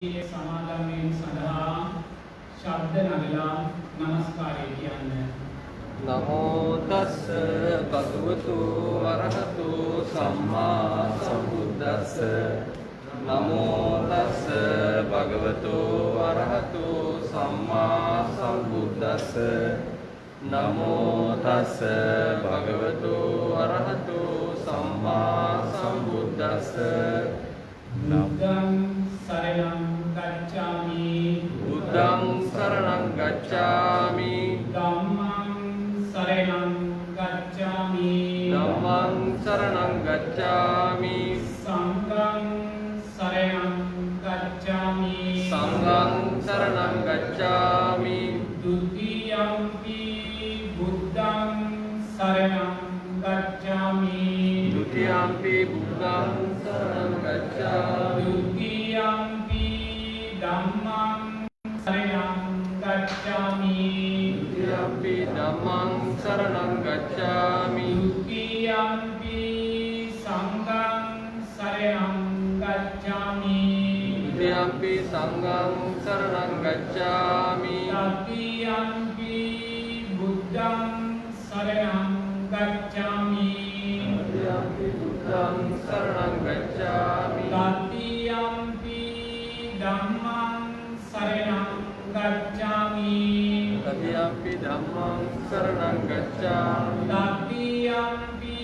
සමාගමෙන් සඳහා ශබ්ද නගලා නමස්කාරය කියන්නේ. නමෝ තස්ස භගවතු වරහතු සම්මා සම්බුද්දස්ස. නමෝ තස්ස භගවතු වරහතු සම්මා සම්බුද්දස්ස. නමෝ තස්ස භගවතු වරහතු සම්මා සම්බුද්දස්ස. බුද්ධං සරණං ගච්ඡාමි. බුද්ධං සරණං ගච්ඡාමි. ධම්මං සරණං ගච්ඡාමි. ධම්මං සරණං ගච්ඡාමි. සංඝං සරණං ගච්ඡාමි. සංඝං සරණං ගච්ඡාමි. ဒုတိယံ පි බුද්ධං සරණං ගච්ඡාමි. ဒုတိယံ පි බුද්ධං සරණං ගච්ඡාමි. ဒုတိယံ පි ධම්මං සරණං ගච්ඡාමි. ဒုတိယံ පි ධම්මං සරණං ගච්ඡාමි. ဒုတိယံ පි සංඝං සරණං ගච්ඡාමි. ဒုတိယံ පි සංඝං සරණං ගච්ඡාමි. တတိယံ පි බුද්ධං සරණං ගච්ඡාමි. တတိယံ පි බුද්ධං සරණං ගච්ඡාමි. တတိယံ පි ධම්මං සරණං ගච්ඡාමි. တတိယံ පි ධම්මං සරණං ගච්ඡාමි. တတိယံ පි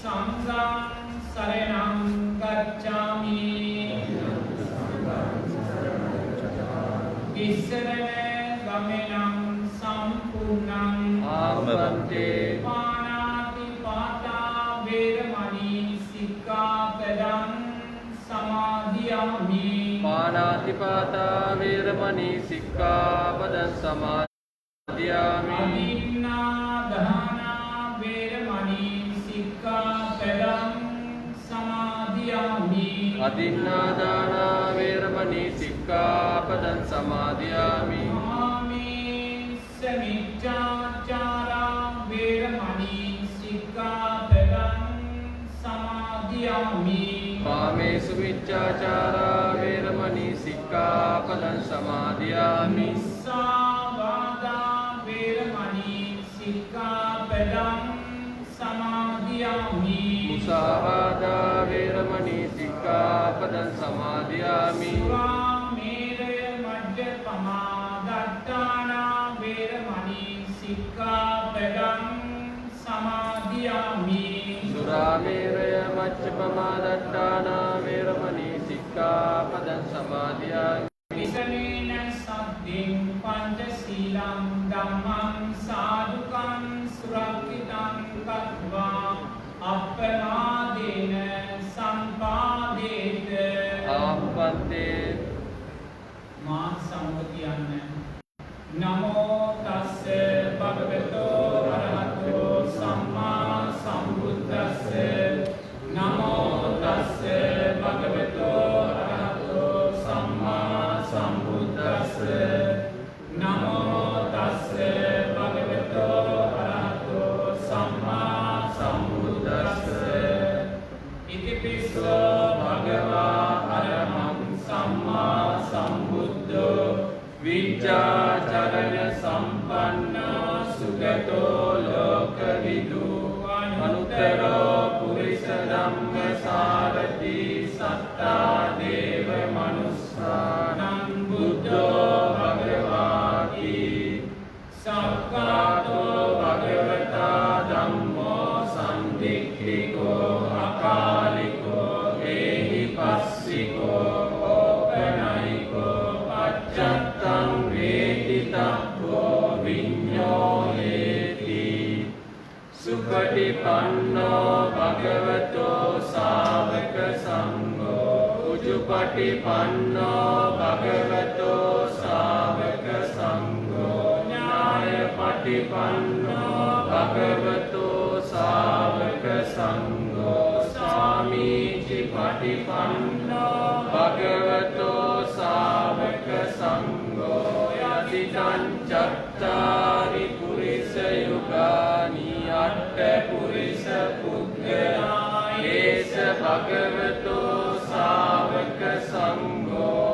සංඝං සරණං ගච්ඡාමි. තිස්සරණ ගමනං සම්පූර්ණං ආමන්තේ පාණාති පාතා වේරමණී සික්ඛාපදං සමාදියාමි. පාණාතිපාතා වේරමණී සික්ඛාපදං සමාදියාමි. අදින්නාදානා වේරමණී සික්ඛාපදං සමාදියාමි. අදින්නාදානා වේරමණී සික්ඛාපදං සමාදියාමි. කාමේස මිච්ඡාචාරා වේරමණී සික්ඛාපදං සමාදියාමි. කාමේසු මිච්ඡාචාරා වේරමණී සික්ඛාපදං සමාදියාමි. මුසාවාදා වේරමණී සික්ඛාපදං සමාදියාමි. මුසාවාදා වේරමණී සික්ඛාපදං සමාදියාමි. සුරාමේරය මජ්ජපමා දත්තානා වේරමණී සික්ඛාපදං සමාදියාමි. සුරාමේරය මච්චපමා දට්ඨානා වේරමණී සික්ඛාපදං සමාදියාමි. විසනේන සද්දින් පංචශීලං ධම්මං සාදුකං සුරක්ඛිතං කତ୍වා අප්පමාදේන සම්පාදේත. ආපත්තේ මා සමග කියන්න. නමෝ තස්ස භගවතෝ අරහතෝ සම්මා සම්බුද්දස්ස. නමෝ තස්ස භගවතෝ අරහතෝ සම්මා සම්බුද්දස්ස. නමෝ තස්ස භගවතෝ අරහතෝ සම්මා සම්බුද්දස්ස. ඉතිපිස්සෝ භගවා අරහං සම්මා සම්බුද්ධෝ විචාචරණ සම්පන්නෝ සුගතෝ ලෝකවිදු අනුත්තරෝ පුරිස ධම්ම සාරති සත්තා දේව මනුස්සානං බුද්ධෝ භගවාති. සක්කාතෝ භගවතා ධම්මෝ සම්දික්ඛිකෝ අකාලිකෝ ඒහි පස්සිකෝ ඕපනයිකෝ පච්චත්තං වේදිතබ්බෝ විඤ්ඤෝහේති. සුපටිපන්නෝ භගවතෝ ශාවක සංඝෝ උජුපටිපන්නෝ භගවතෝ ශාවක සංඝෝ ඥායපටිපන්නෝ භගවතෝ ශාවක සංඝෝ සාමීචි පටිපන්නෝ භගවතෝ ශාවක සංඝෝ යතිතං චත්තාරි පුරිස යුගානි අට්ඨ පුරිස පුද්ගලා ඒස භගවතෝ ශාවක සංඝෝ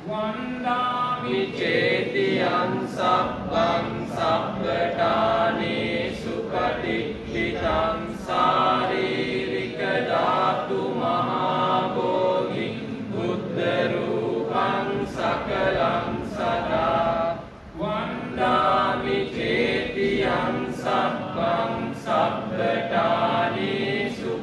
වන්දාමි චේතියං සබ්බං සබ්බඨානේසු පටිච්චිතං සාරීරික ධාතු මහා බෝධි බුද්ධ රූපං සකලං සදා වන්දාමි චේතියං සබ්බං සබ්බඨානේසු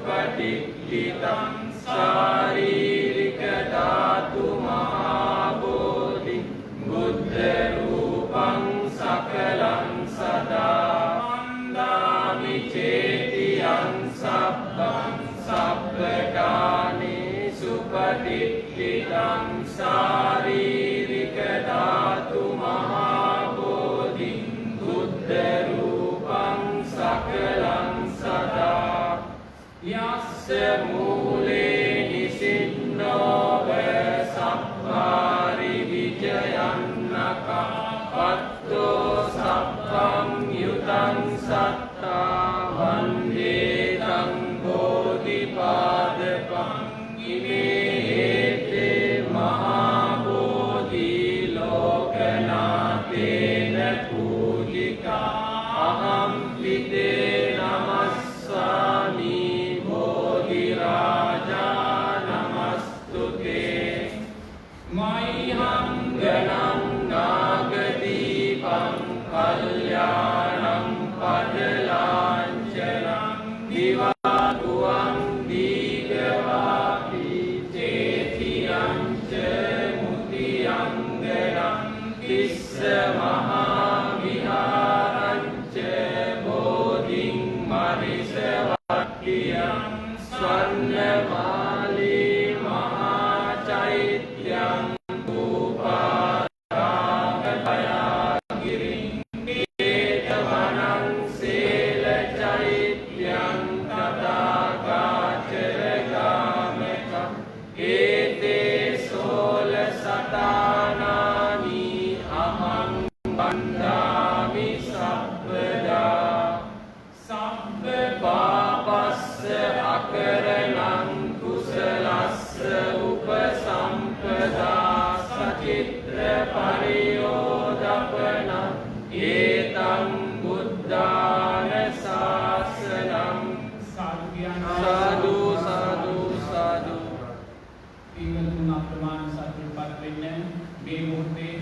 පටිච්චිතං සාරීරික ධාතු මහා බෝධි බුද්ධ රූපං සකලං සදා වන්දාමි චේතියං සබ්බං සබ්බඨානේසු පටිච්චිතං සාරීරික ධාතු මහා බෝධි බුද්ධ රූපං සකලං සදා යස්ස මූලේ නිසින්නෝව සප්පාරි විජයන්නකා පත්තෝ සප්පං යුතං සත්තා වන්දේ තං බෝධිපාදපං ඉමේ හේතේ මහා බෝධි ලෝකනාතේන පූජිකා අහම් පිතේ නමස්සාමි බෝධි රාජා නමස්තුතේ මයිහං ගණං නාගදීපං කල්යාණං පදලාංචනං දිවාගුවං දීගවාපි චේතියං ච මුතියංගනං තිස්ස මහා විහාරං ච බෝධිං මරිස වට්ටියං ස්වර්ණමාලී මහා චෛත්‍යං භූපාරාගතයාගිරින් වේදවනං සේල චෛත්‍යං තථාගාචරගාමක ඒතේ සෝල සතානානි අහං වන්දාමි සබ්බදා සබ්බ පාපස්ස අකරණං කුසලස්ස උපසම්පදා සචිත්‍ර පරියෝදපන ඒතං බුද්ධාන ශාසනං සාදු සාදු සාදු පින්වතුන් අප්‍රමාණ සතුටුපත් වෙන්න මේ මොහොතේ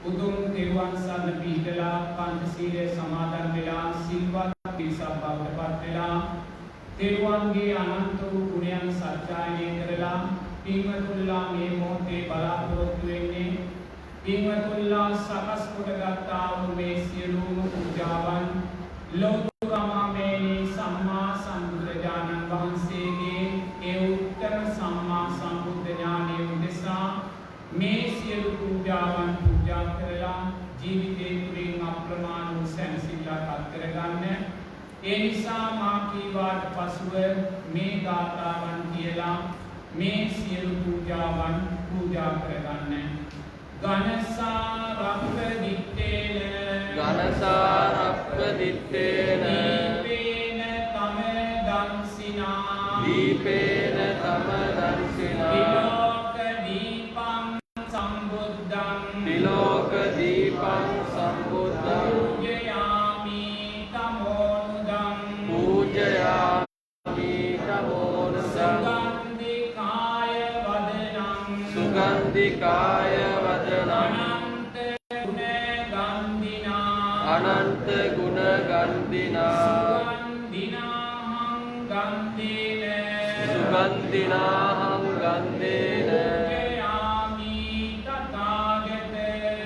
උතුම් තෙරුවන් සරණ පිහිටලා පංචශීලයේ සමාදන් වෙලා සිල්වත් පිරිසක් බවට පත් වෙලා තෙරුවන්ගේ අනන්ත වූ ගුණයන් සත්‍යයනය කරලා පින්වතුන්ලා මේ මොහොතේ බලාපොරොත්තු වෙන්නේ පින්වතුන්ලා සකස් කොටගත්තා වූ මේ සියලුම පූජාවන් ලෞතුරාමේනි සම්මා සම්බුදුරජාණන් වහන්සේගේ ඒ උත්තර සම්මා සම්බුද්ධ ඥානය උදෙසා මේ සියලු පූජාවන් පූජා කරලා ජීවිතේ තුලින් අප්‍රමාණ වූ සැනසෙල්ලක් අත් කරගන්න. ඒ නිසා මා කීවාට පසුව මේ ගාථාවන් කියලා මේ සියලු පූජාවන් පූජා කරගන්න. ගණසාරප්ප දිත්තේන දීපේන තම දංසිනා තිලෝක දීපං සම්බුද්ධං පූජයාමි තමෝනුදං සුගන්ධිකාය වදනං අනන්ත ගුණ ගන්ධිනා සුගන්ධිනාහං ගන්ධේන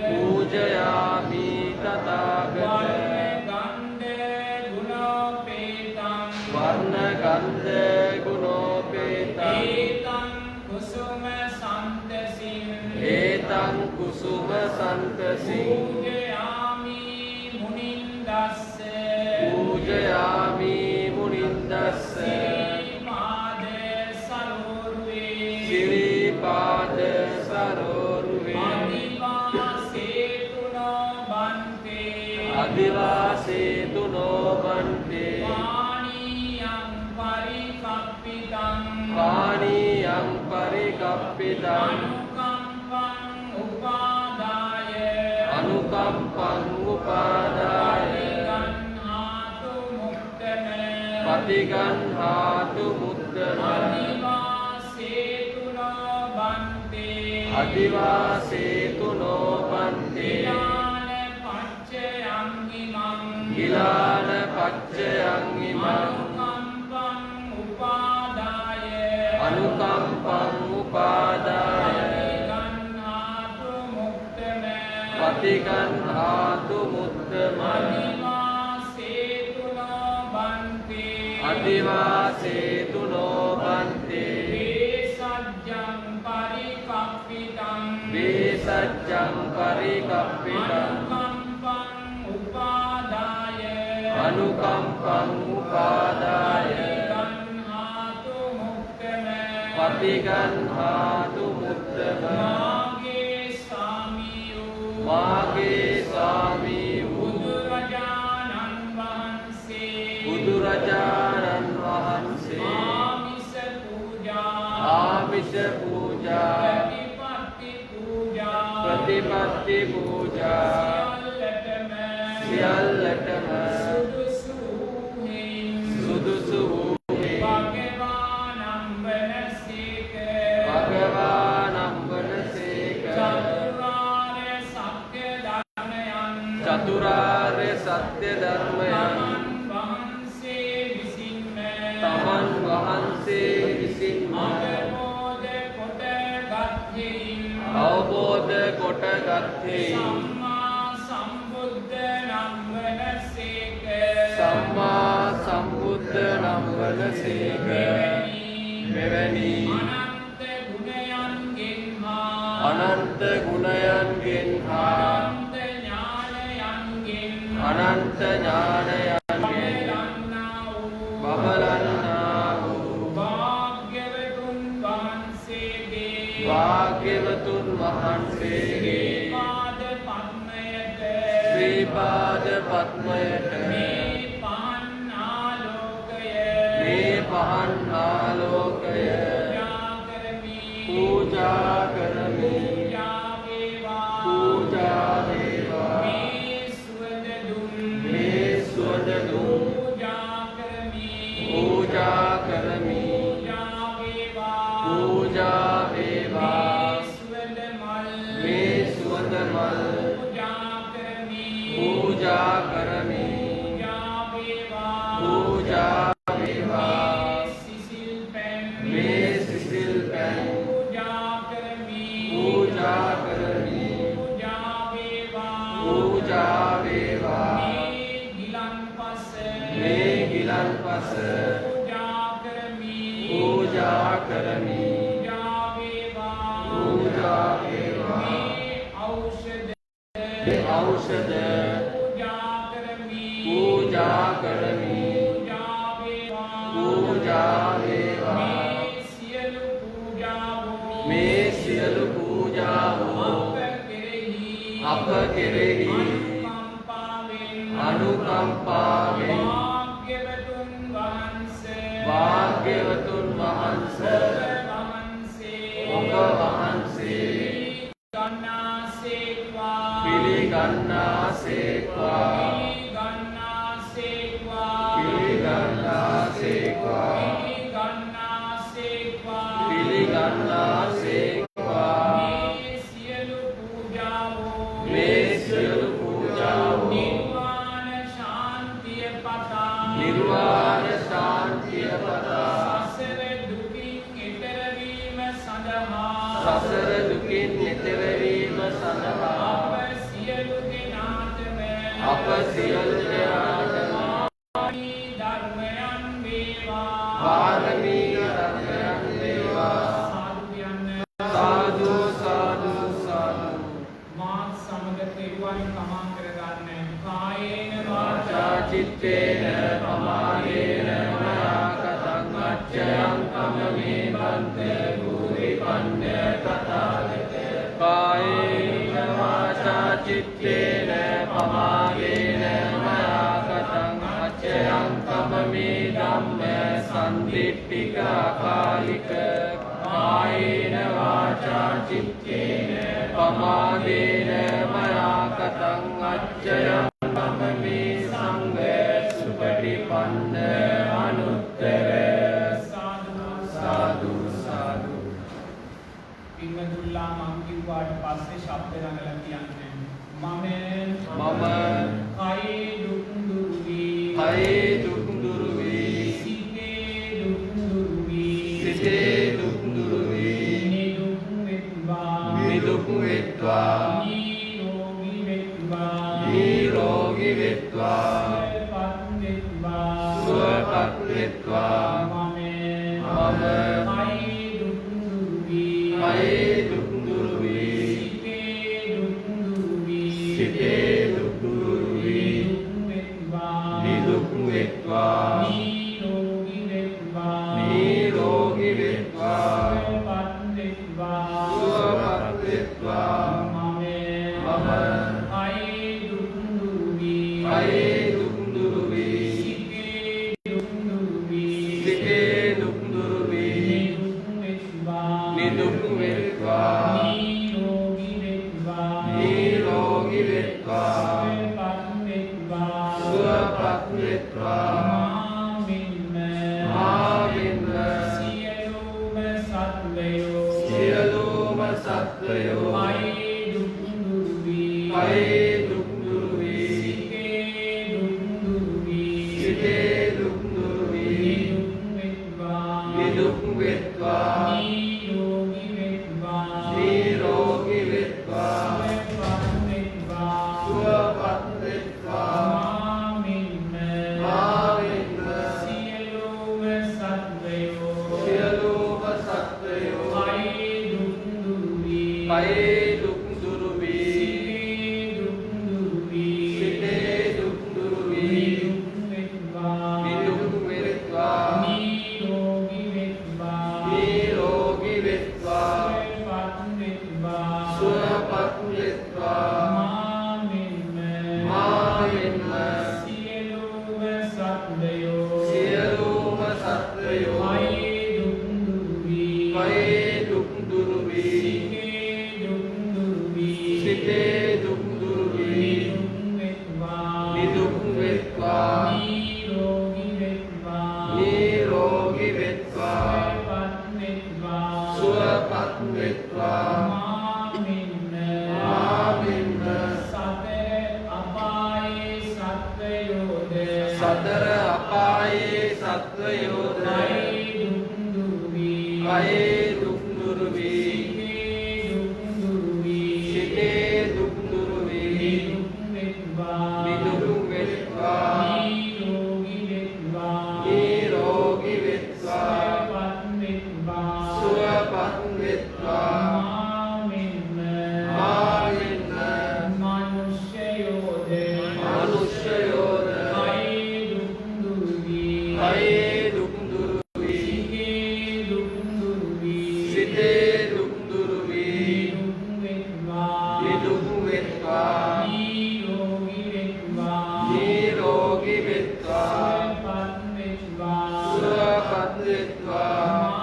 පූජයාමි තථාගත වර්ණ ගන්ධ ගුණෝපේතං ඒතං කුසුම සන්තසින් පූජයාමි මුනින්දස්ස සිරිපාද සරෝරුවේ අදිවාසේතු නොබන්තේ පාණියං පරිකප්පිතං අනුකම්පං උපාදාය පටිගන්හාතු මුත්තම අදිවාසේතු නොබන්තේ ගිලාන පච්චයං ඉමං අනුකම්පං උපාදාය පටිගන්හාතු මුත්තම අදිවාසේතු නොබන්තේ වේසජ්ජං පරිකප්පිතං අනුකම්පං උපාදාය පටිගන්හාතු මුත්තම මාගේ ස්වාමී බුදුරජාණන් වහන්සේ ආමිෂ පූජා ප්‍රතිපත්ති පූජා සියල්ලටම සුදුසු වූයේ භගවානම් වනසේක චතුරාර්ය සත්‍ය ධර්මයන් තමන් වහන්සේ විසින්ම අවබෝධ කොටගත්තේ සම්මා සම්බුද්ධ නම් වනසේක මෙවැනි අනන්ත ගුණයන්ගෙන් හා අනන්ත ඥානයන්ගෙන් බබලන්නා වූ භාග්‍යවතුන් වහන්සේගේ ශ්‍රී පාද පද්මයට මේ පහන් ආලෝකය පූජා කරමි පූජා වේවා මේ සුවඳ දුම් පූජා කරමි පූජා වේවා මේ සුවඳ මල් පූජා කරමි පූජා වේවා මේ සිසිල් පැන් පූජා කරමි පූජා වේවා මේ ගිලන්පස පූජා කරමි පූජා වේවා මේ ඖෂධ පූජා කරමි පූජා වේවා මේ සියලු පූජාවෝ අප කෙරෙහි අනුකම්පාවෙන් භාග්‍යවතුන් වහන්සේ ඔබ වහන්සේ පිළිගන්නාසේක්වා මේ සියලු පූජාවෝ නිර්වාණ ශාන්තිය පතා සසර දුකින් එතෙර වීම සඳහා අප සියලු දෙනාටම පාරමී ධර්මයන් වේවා සාදු සාදු සාදු මාත් සමග තෙරුවන් තමා කරගන්න කායේන වාචා චිත්තේන පමාදේන මයා කතං අච්චයං කමමේ බන්තේ භූරි පඤ්ඤ කතාගත කායේන වාචා චිත්තේන පමාදේන මයා කතං අච්චයං කමමේ ධම්ම සම්දිට්ඨික කාලික කායේන වාචා චිත්තේන පමාදේන මයා කතං සරණං අච්චයං මමමේ සංඝ සුපටිපන්න අනුත්තර සාදු සාදු. පින්වතුන්ලා මම කිව්වාට පස්සේ ශබ්ද නගලා කියන්නේ මම කයි දුක් දුරු වී සිතේ දුක් දුරු වී නිදුක් වෙත්වා නිරෝගී වෙත්වා සුවපත් වෙත්වා මම කයි දුක් දුරු වී සිතේ දුක් දුරු වී නිදුක් වෙත්වා නිරෝගී වෙත්වා සුවපත් වෙත්වා මම කයි දුක් දුරු වී සිතේ දුක් දුරු වී නිදුක් වෙත්වා නිරෝගී වෙත්වා සුවපත් වෙත්වා සියලුම සත්වයෝ කයි දුක් දුරු වී සිතේ දුක් දුරු වී නිදුක් වෙත්වා නිරෝගී වෙත්වා සුවපත් වෙත්වා කයි දුක් දුරු වී සිතේ දුක් දුරු වී නිදුක් වෙත්වා නිරෝගී වෙත්වා සුවපත් වෙත්වා සියලුම සත්වයෝ කයි දුක් දුරු වී සිතේ දුක් දුරු වී නිදුක් වෙත්වා නිරෝගී වෙත්වා සුවපත් වෙත්වා සතර අපායේ සත්වයෝද කයි දුක් දුරු වී සිතේ දුක් දුරු වී නිදුක් වෙත්වා නිරෝගී වෙත්වා සුවපත් වෙත්වා මනුෂ්‍යයෝද කයි දුක් දුරු වී සිතේ දුක් දුරු වී නිදුක් වෙත්වා නිරෝගී වෙත්වා සුවපත් වෙත්වා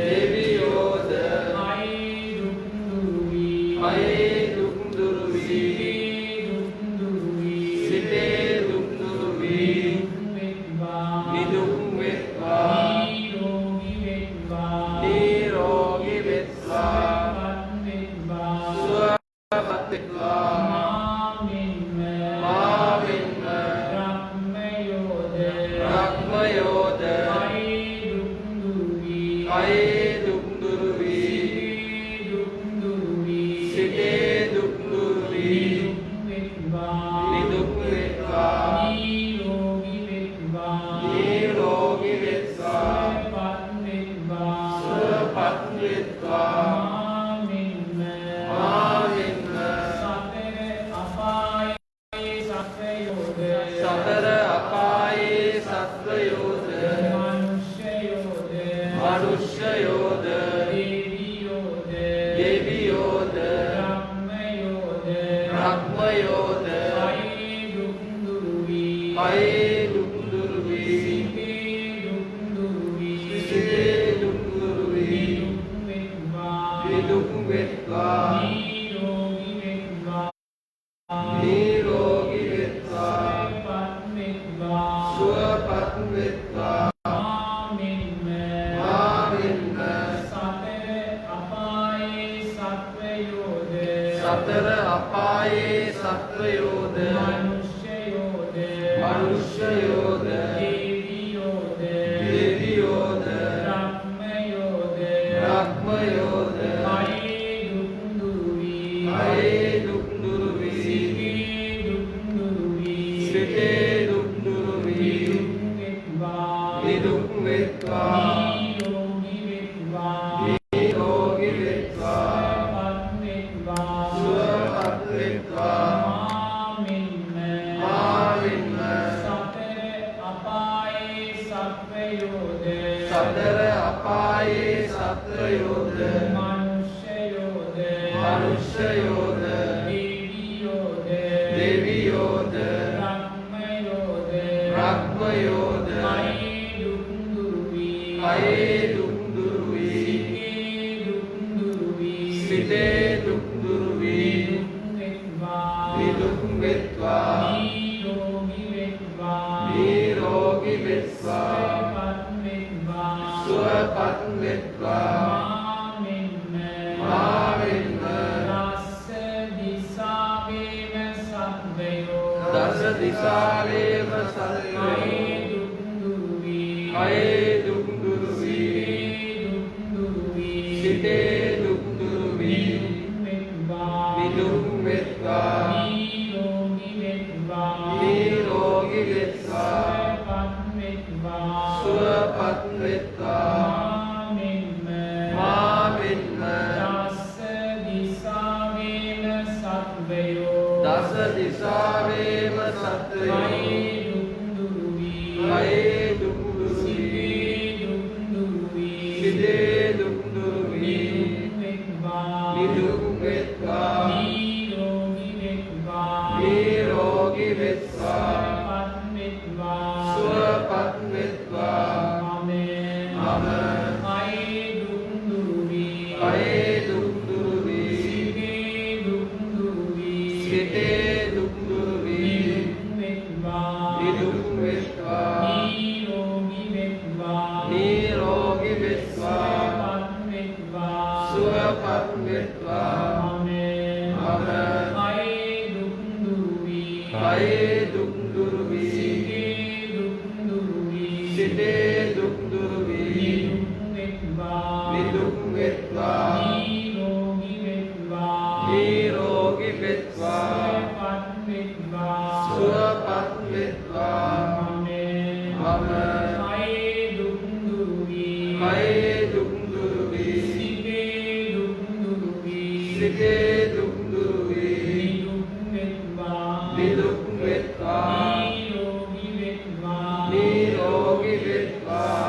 දෙවියෝද කයි දුක් දුරු වී සිතේ දුක් දුරු වී නිදුක් වෙත්වා නිරෝගී වෙත්වා සුවපත් වෙත්වා බ්‍රහ්මයෝද කයි දුක් දුරු වී සිතේ දුක් දුරු වී නිදුක් වෙත්වා නිරෝගී වෙත්වා සුවපත් වෙත්වා සතර අපායේ සත්වයෝද මනුෂ්‍යයෝද දෙවියෝද බ්‍රහ්මයෝද කයි දුක් දුරු වී සිතේ දුක් දුරු වී නිදුක් සුවපත් වෙත්වා ආමෙන්ම ආමෙන්ම සතර අපායේ සත්වයෝද සතර අපායේ සත්වයෝද මනුෂ්‍යයෝද දෙවියෝද බ්‍රහ්මයෝද කයේ දුක් දුරු වී සිතේ දුක් දුරු වී නිදුක් වෙත්වා නිරෝගී වෙත්වා සුවපත් වෙත්වා ආමෙන්ම සතර අපායේ සත්වයෝද මනුෂ්‍යයෝද දෙවියෝද බ්‍රහ්මයෝද කයේ දුක් දුරු වී සිතේ දුක් දුරු වී නිදුක් වෙත්වා නිරෝගී වෙත්වා සුවපත් වෙත්වා ආමෙන්ම දස දිසාවේම සත්වයෝ කයේ දුක් දුරු වී සිතේ දුක් දුරු වී නිදුක් වෙත්වා නිරෝගී වෙත්වා සුවපත් වෙත්වා ආමෙන්ම දස දිසාවේම සත්වයෝ කයේ දුක් දුරු වී සිතේ දුක් දුරු වී නිදුක් වෙත්වා නිරෝගී වෙත්වා සුවපත් වෙත්වා කයේ දුක් දුරු වී සිතේ දුක් දුරු වී නිදුක් වෙත්වා නිරෝගී වෙත්වා සුවපත් වෙත්වා කයේ දුක් දුරු වී සිතේ දුක් දුරු වී නිදුක් වෙත්වා නිරෝගී වෙත්වා සුවපත් වෙත්වා කයේ දුක් දුරු වී සිතේ දුක් දුරු වී නිදුක් වෙත්වා නිරෝගී වෙත්වා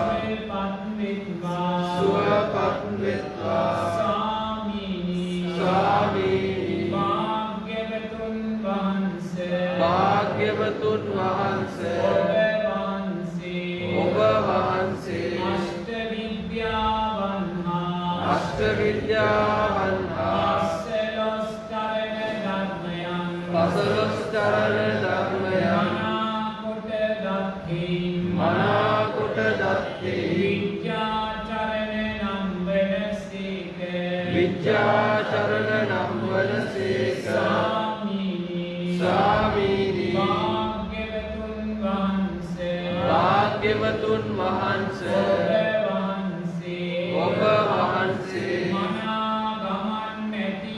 සුවපත් වෙත්වා භාග්‍යවතුන් වහන්සේ ඔබ වහන්සේ අෂ්ට විද්‍යාවන් හා පසළොස් චරණ ධර්මයන් මනාකොට දත්හි විද්‍යාචරණ නම් වනසේක ස්වාමීනි භාග්‍යවතුන් වහන්සේ ඔබ වහන්සේ මනාගමන් නැති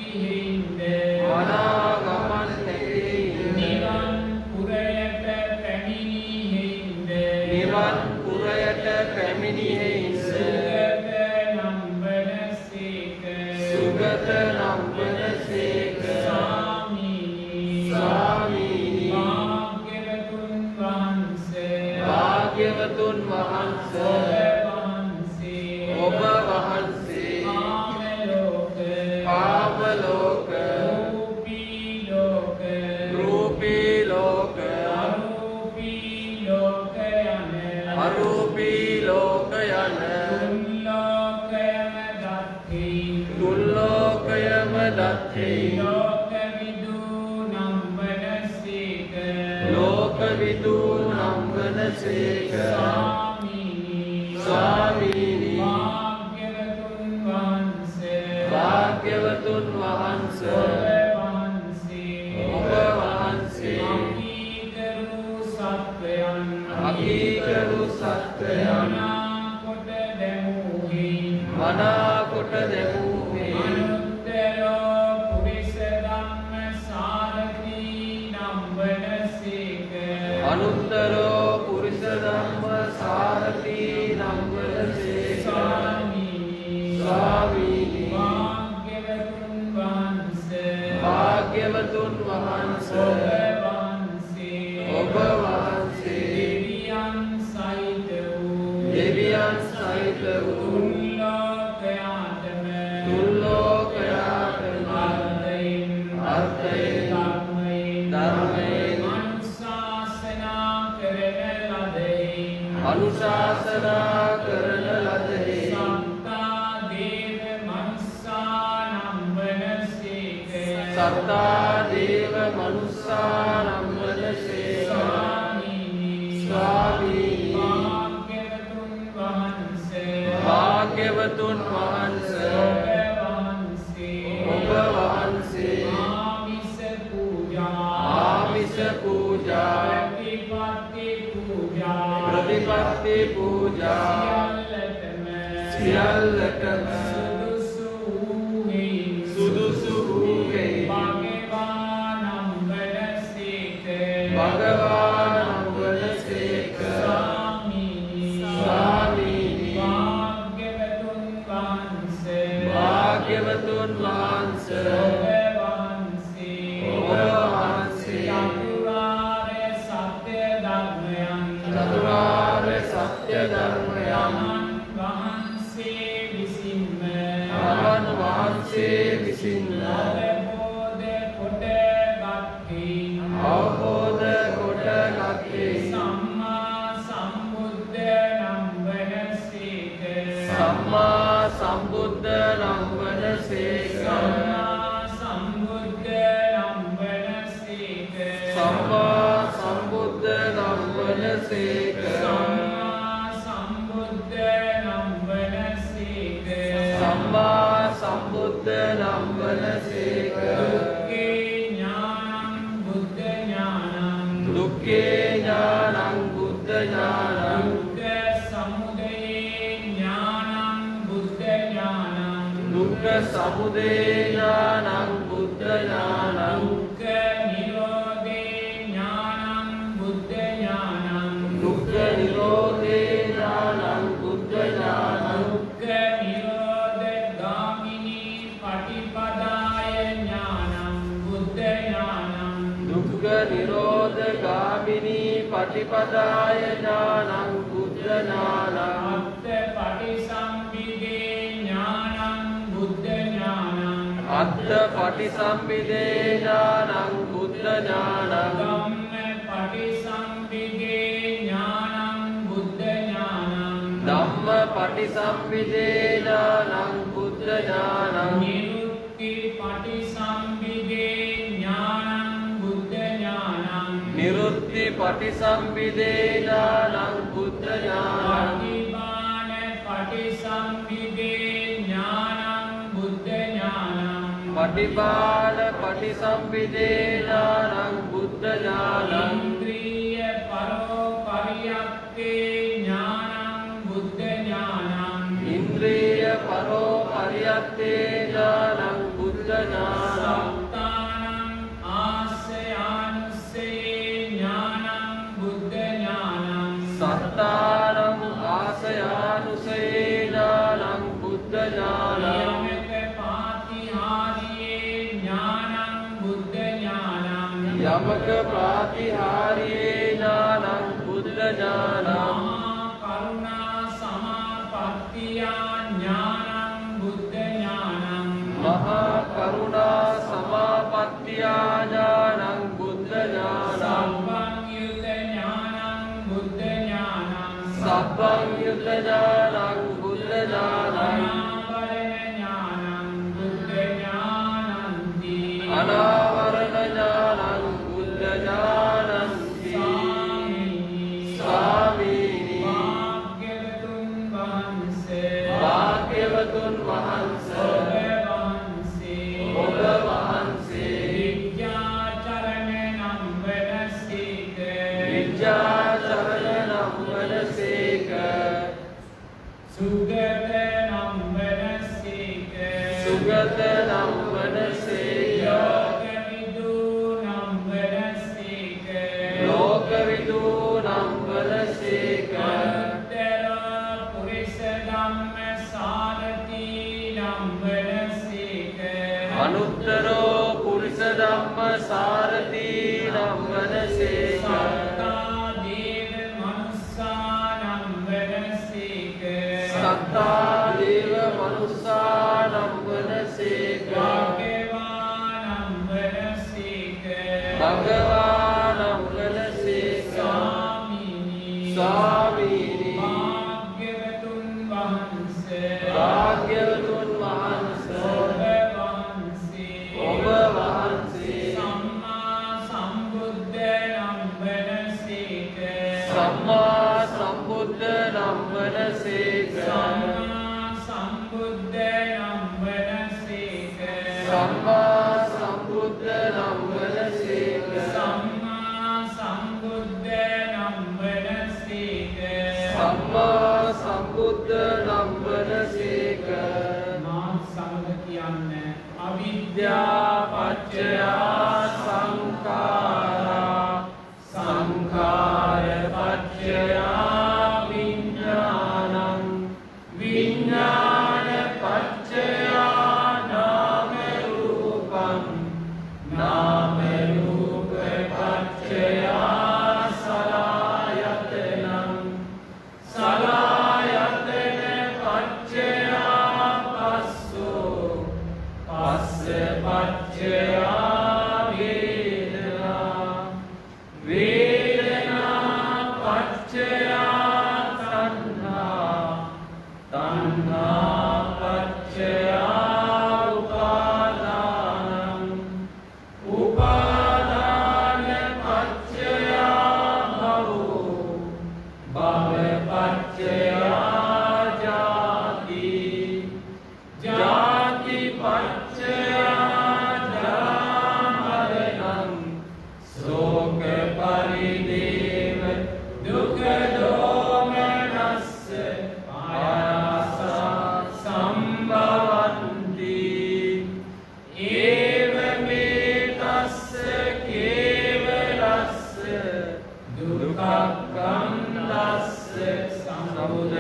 නිවන් පුරයට පැමිණි හේයින්ද සුගත නම් වනසේක ස්වාමීනි භාග්‍යවතුන් වහන්සේ ඔබ වහන්සේ කාමලෝක රූපී ලෝක අරූපී ලෝක යන තුන්ලෝකයම දත්හි ලෝකවිදූ නම් වනසේක වහන්සේක ස්වාමීනි භාග්‍යවතුන් වහන්සේ ඔබ වහන්සේ අකීකරු සත්වයන් මනාකොට දැමූහි අනුත්තරෝ පුරිස ධම්ම සාරති නම් වනසේක ස්වාමීනි භාග්‍යවතුන් වහන්සේ ඔබ වහන්සේ දෙවියන් සහිත වූ තුන්ලෝකයාටම අර්ථයෙන් ධර්මයෙන් අනුශාසනා කරන ලදෙහි සත්තා දේව මනුස්සානම් වනසේක ස්වාමීනි භාග්‍යවතුන් වහන්සේ ඔබ වහන්සේ ආමිස පූජා ප්‍රතිපත්ති පූජා සියල්ලටම සුදුසු වූයේ භගවානම් වනසේක ස්වාමීනි භාග්‍යවතුන් වහන්සේ ඔබ වහන්සේ චතුරාර්ය සත්‍ය ධර්මයන් තමන් වහන්සේ විසින්ම අවබෝධ කොට ගත්තේ සම්මා සම්බුද්ධ නම් වනසේක සම්මා සම්බුද්ධ නම් වනසේක සම්මා සම්බුද්ධ නම් වනසේක දුක්ඛේ ඥානං බුද්ධ ඥානං දුක්ඛ සමුදය ඥානං බුද්ධ ඥානං දුක්ඛ නිරෝධේ ඥානං බුද්ධ ඥානං දුක්ඛ නිරෝධ ගාමිනී පටිපදාය ඥානං බුද්ධ ඥානං අත්ථ පටිසම්භිදේ ඥානං බුද්ධ ඥානං ධම්ම පටිසම්භිදේ ඥානං බුද්ධ ඥානං නිරුක්ති පටිසම්භිදේ ඥානං බුද්ධ පටිපාල පටිසම්භිදේ ඥානං බුද්ධ ඥානං ඉන්ද්‍රිය පරෝපරියත්තේ ඥානං බුද්ධ ඥානං ඉන්ද්‍රිය පරෝපරියත්තේ ඥානං බුද්ධ ඥානං සත්තානං ආසයානුස්සේ ඥානං බුද්ධ ඥානං සත්තානං ආසයානුසේ ඥානං බුද්ධ ඥානං යමක ප්‍රාතිහාර්යේ ඥානං බුද්ධ ඥානං කරුණා සමාපත්තියා ඥානං බුද්ධ ඥානං මහා කරුණා සමාපත්තියා ඥානං බුද්ධ ඥානං සබ්බං යුත ඥානං බුද්ධ ඥානං අනාවරණ ඥානං බුද්ධ ඥානං සුගත නම් වනසේක සුගත නම් වනසේක ලෝකවිදු නම් වනසේක ලෝකවිදු නම් වනසේක අනුත්තර පුරිස ධම්ම සාරති නම් වනසේක අනුත්තරෝ පුරිස ධම්ම සාරති නම් වනසේක සත්තා දේව මනුස්සා නම් වනසේක භගවා නම් වනසේක ස්වාමීනි භාග්‍යවතුන් වහන්සේ භාග්‍යවතුන් වහන්සේ ඔබ වහන්සේ සම්මා සම්බුද්ධ නම් වනසේක සම්මා සම්බුද්ධ නම් වනසේක සම්මා සම්බුද්ධ නම් වනසේක සම්මා සම්බුද්ධ නම් වනසේක සම්මා සම්බුද්ධ නම් වනසේක සම්මා සම්බුද්ධ නම් වනසේක මා සමග කියන්න අවිද්‍යා පත්‍ය සංඛාරා සංඛාර පත්‍ය විඥානං විඥාන පත්‍ය නාම රූපං නාම රූප පත්‍ය සලආයතනං සලආයතන පත්‍ය පස්සෝ පස්ස පත්‍ය වේදනා වේදනා පත්‍ය තණ්හා තණ්හා පත්‍ය උපාදානං උපාදාන පත්‍ය භවෝ භව පත්‍ය ජාති ජාති පත්‍ය ජරා මරණං ශෝක පරිදේව දුක්ඛ දෝමනස්ස ආයාසා සම්භවಂತಿ ඒව මේතස්ස කේවලස්ස දුක්ඛං දස්ස සමුදය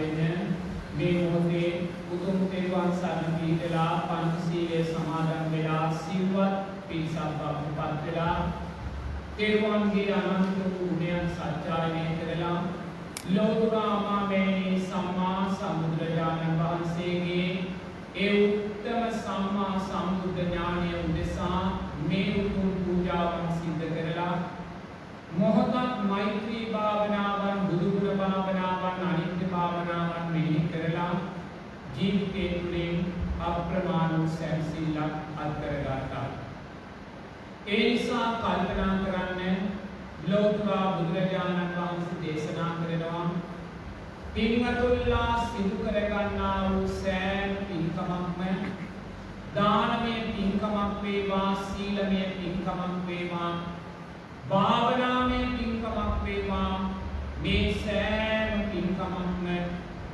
වෙන්න මේ මොහොතේ උතුම් තෙරුවන් සරණ පිහිටලා පංචශීලයේ සමාදන් වෙලා සිල්වත් පිරිසක් බවට පත් වෙලා තෙරුවන්ගේ අනන්ත වූ ගුණයන් සත්‍යයනය කරලා ලෝතුරාමා මේ සම්මා සම්බුදුරජාණන් වහන්සේගේ ඒ උත්තම සම්මා සම්බුද්ධ ඥානය උදෙසා මේ උතුම් පූජාවන් සිද්ධ කරලා මොහොතක් මෛත්‍රී භාවනාවන් බුදුගුණ භාවනාවන් අනිත්‍ය භාවනාවන් මෙහි කරලා ජීවිතේ තුළින් අප්‍රමාණ සැනසෙල්ලක් අත්කරගත්තා. ඒ නිසා කල්පනා කරන්න ලෝතුරා බුදුරජාණන් වහන්සේ දේශනා කරනවා පින්වතුන්ලා සිදු කරගන්නා වූ සෑම පින්කමක්ම දානමය පින්කමක් වේවා සීලමය පින්කමක් වේවා භාවනාමය පින්කමක් වේවා මේ සෑම පින්කමක්ම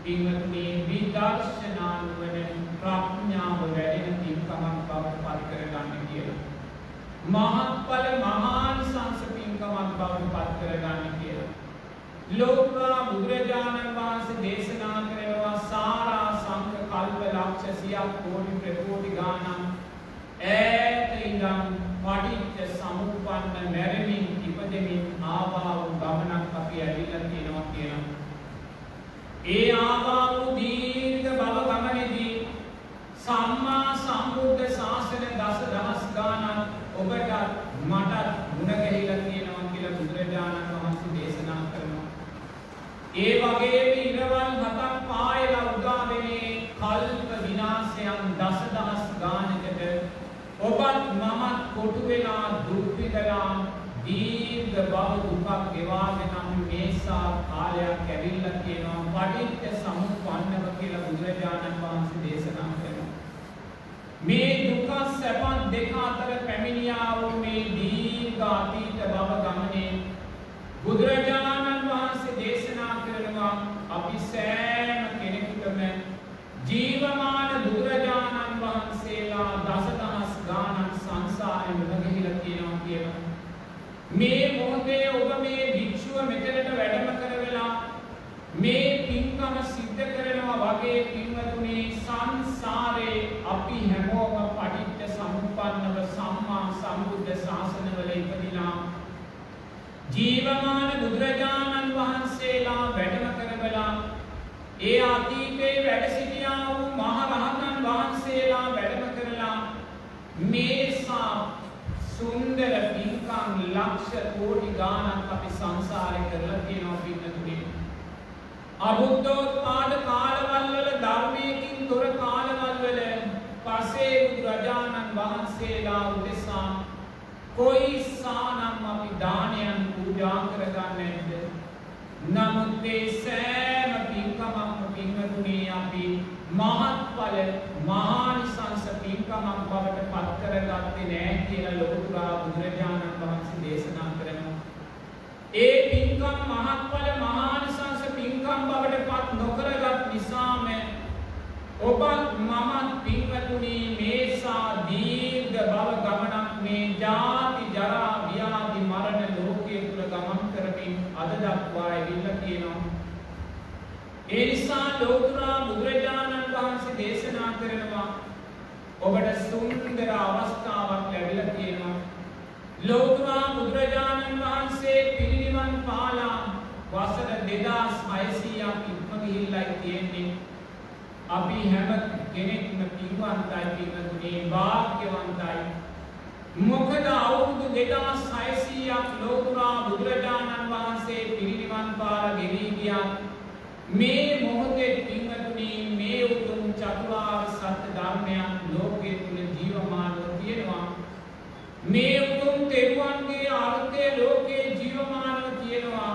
පින්වතුනි විදර්ශනානුවන ප්‍රඥාව වැඩෙන පින්කමක් බවට පත් කරගන්න කියලා. මහත්ඵල මහානිසංස පින්කමක් බවට පත් කරගන්න කියලා. ලෝතුරා බුදුරජාණන් වහන්සේ දේශනා කරනවා සාරා සංඝ කල්ප ලක්ෂ සියක් කෝටි ප්‍රකෝටි ගානක් ඈත ඉඳන් පටිච්ච සමුප්පන්න මැරෙමින් ඉපදෙමින් ආවා වූ ගමනක් අපි ඇවිල්ලා තියෙනවා කියනවා. ඒ ආවා වූ දීර්ඝ භව ගමනේදී සම්මා සම්බුද්ධ ශාසන දසදහස් ගානක් ඔබට මට මුණ ගැහිලා තියෙනවා කියලා බුදුරජාණන් වහන්සේ දේශනා කරනවා. ඒ වගේම ඉරවල් හතක් පායලා උදා වෙන්නේ කල්ප විනාශයන් දසදහස් ගානකට ඔබත් මමත් කොටු වෙලා දුක් විඳලා දීර්ඝ භව දුකක් ගෙවාගෙන මේසා කාලයක් ඇවිල්ලා තියෙනවා පටිච්ච සමුප්පන්නව කියලා බුදුරජාණන් වහන්සේ දේශනා කරනවා. මේ දුක සැප දෙක අතර පැමිණියා වූ මේ දීර්ඝ අතීත භව ගමනේ බුදුරජාණන් වහන්සේ දේශනා කරනවා අපි සෑම කෙනෙකුටම ජීවමාන බුදුරජාණන් වහන්සේලා දසදහස් ගානක් සංසාරේ මුණ ගැහිලා තියෙනවා කියනවා. මේ මොහොතේ ඔබ මේ භික්ෂුව මෙතනට වැඩම කරවලා මේ පින්කම සිද්ධ කරනවා වගේ පින්වතුනි සංසාරේ අපි හැමෝම පටිච්ච සමුප්පන්නව සම්මා සම්බුද්ධ ශාසනවල ඉපදිනා ජීවමාන බුදුරජාණන් වහන්සේලා වැඩම කරවලා ඒ අතීතේ වැඩ සිටියා වූ මහ රහතන් වහන්සේලා වැඩම කරලා මේසා සුන්දර පින්කම් ලක්ෂ කෝටි ගානක් අපි සංසාරේ කරලා තියෙනවා පින්නතුනි. අබුද්ධෝත්පාද කාලවල වල ධර්මයෙන් තොර කාලවල වල පසේ බුදුරජාණන් වහන්සේලා උදෙසා කොයිසානම් අපි දානයන් පූජා කරගන්නේද? නමුත් ඒ සෑම පින්කමක්ම පින්වතුනි අපි මහත්ඵල මහානිසංස පින්කමක් බවට පත් කරගත්තේ නැහැ කියලා ලෝතුරා බුදුරජාණන් වහන්සේ දේශනා කරනවා. ඒ පින්කම් මහත්ඵල මහානිසංස පින්කම් බවට පත් නොකරගත් නිසාම ඔබත් මමත් පින්වතුනි මේසා දීර්ඝ භව ගමනක් මේ ජාති ජරා ව්‍යාධි මරණ ලෝකයේ තුල ගමන් කරමින් අද දක්වා ඇවිල්ලා තියෙනවා. ඒ නිසා ලෝතුරා බුදුරජාණන් වහන්සේ දේශනා කරනවා ඔබට සුන්දර අවස්ථාවක් ලැබිලා තියෙනවා. ලෝතුරා බුදුරජාණන් වහන්සේ පිරිනිවන් පාලා වසර 2600ක් ඉක්ම ගිහිල්ලා තියෙන්නේ. අපි හැම කෙනෙක්ම පින්වන්තයි පින්වතුනි වාග්යවන්තයි. මොකද අවුරුදු 2600ක් ලෝතුරා බුදුරජාණන් වහන්සේ පිරිනිවන් පාලා ගෙවී ගියා. මේ මොහොතේ පින්වතුනි මේ උතුම් චතුරාර්ය සත්‍ය ධර්මයන් ලෝකයේ තුල ජීවමානව තියෙනවා. මේ උතුම් තෙරුවන්ගේ අර්ථය ලෝකයේ ජීවමානව තියෙනවා.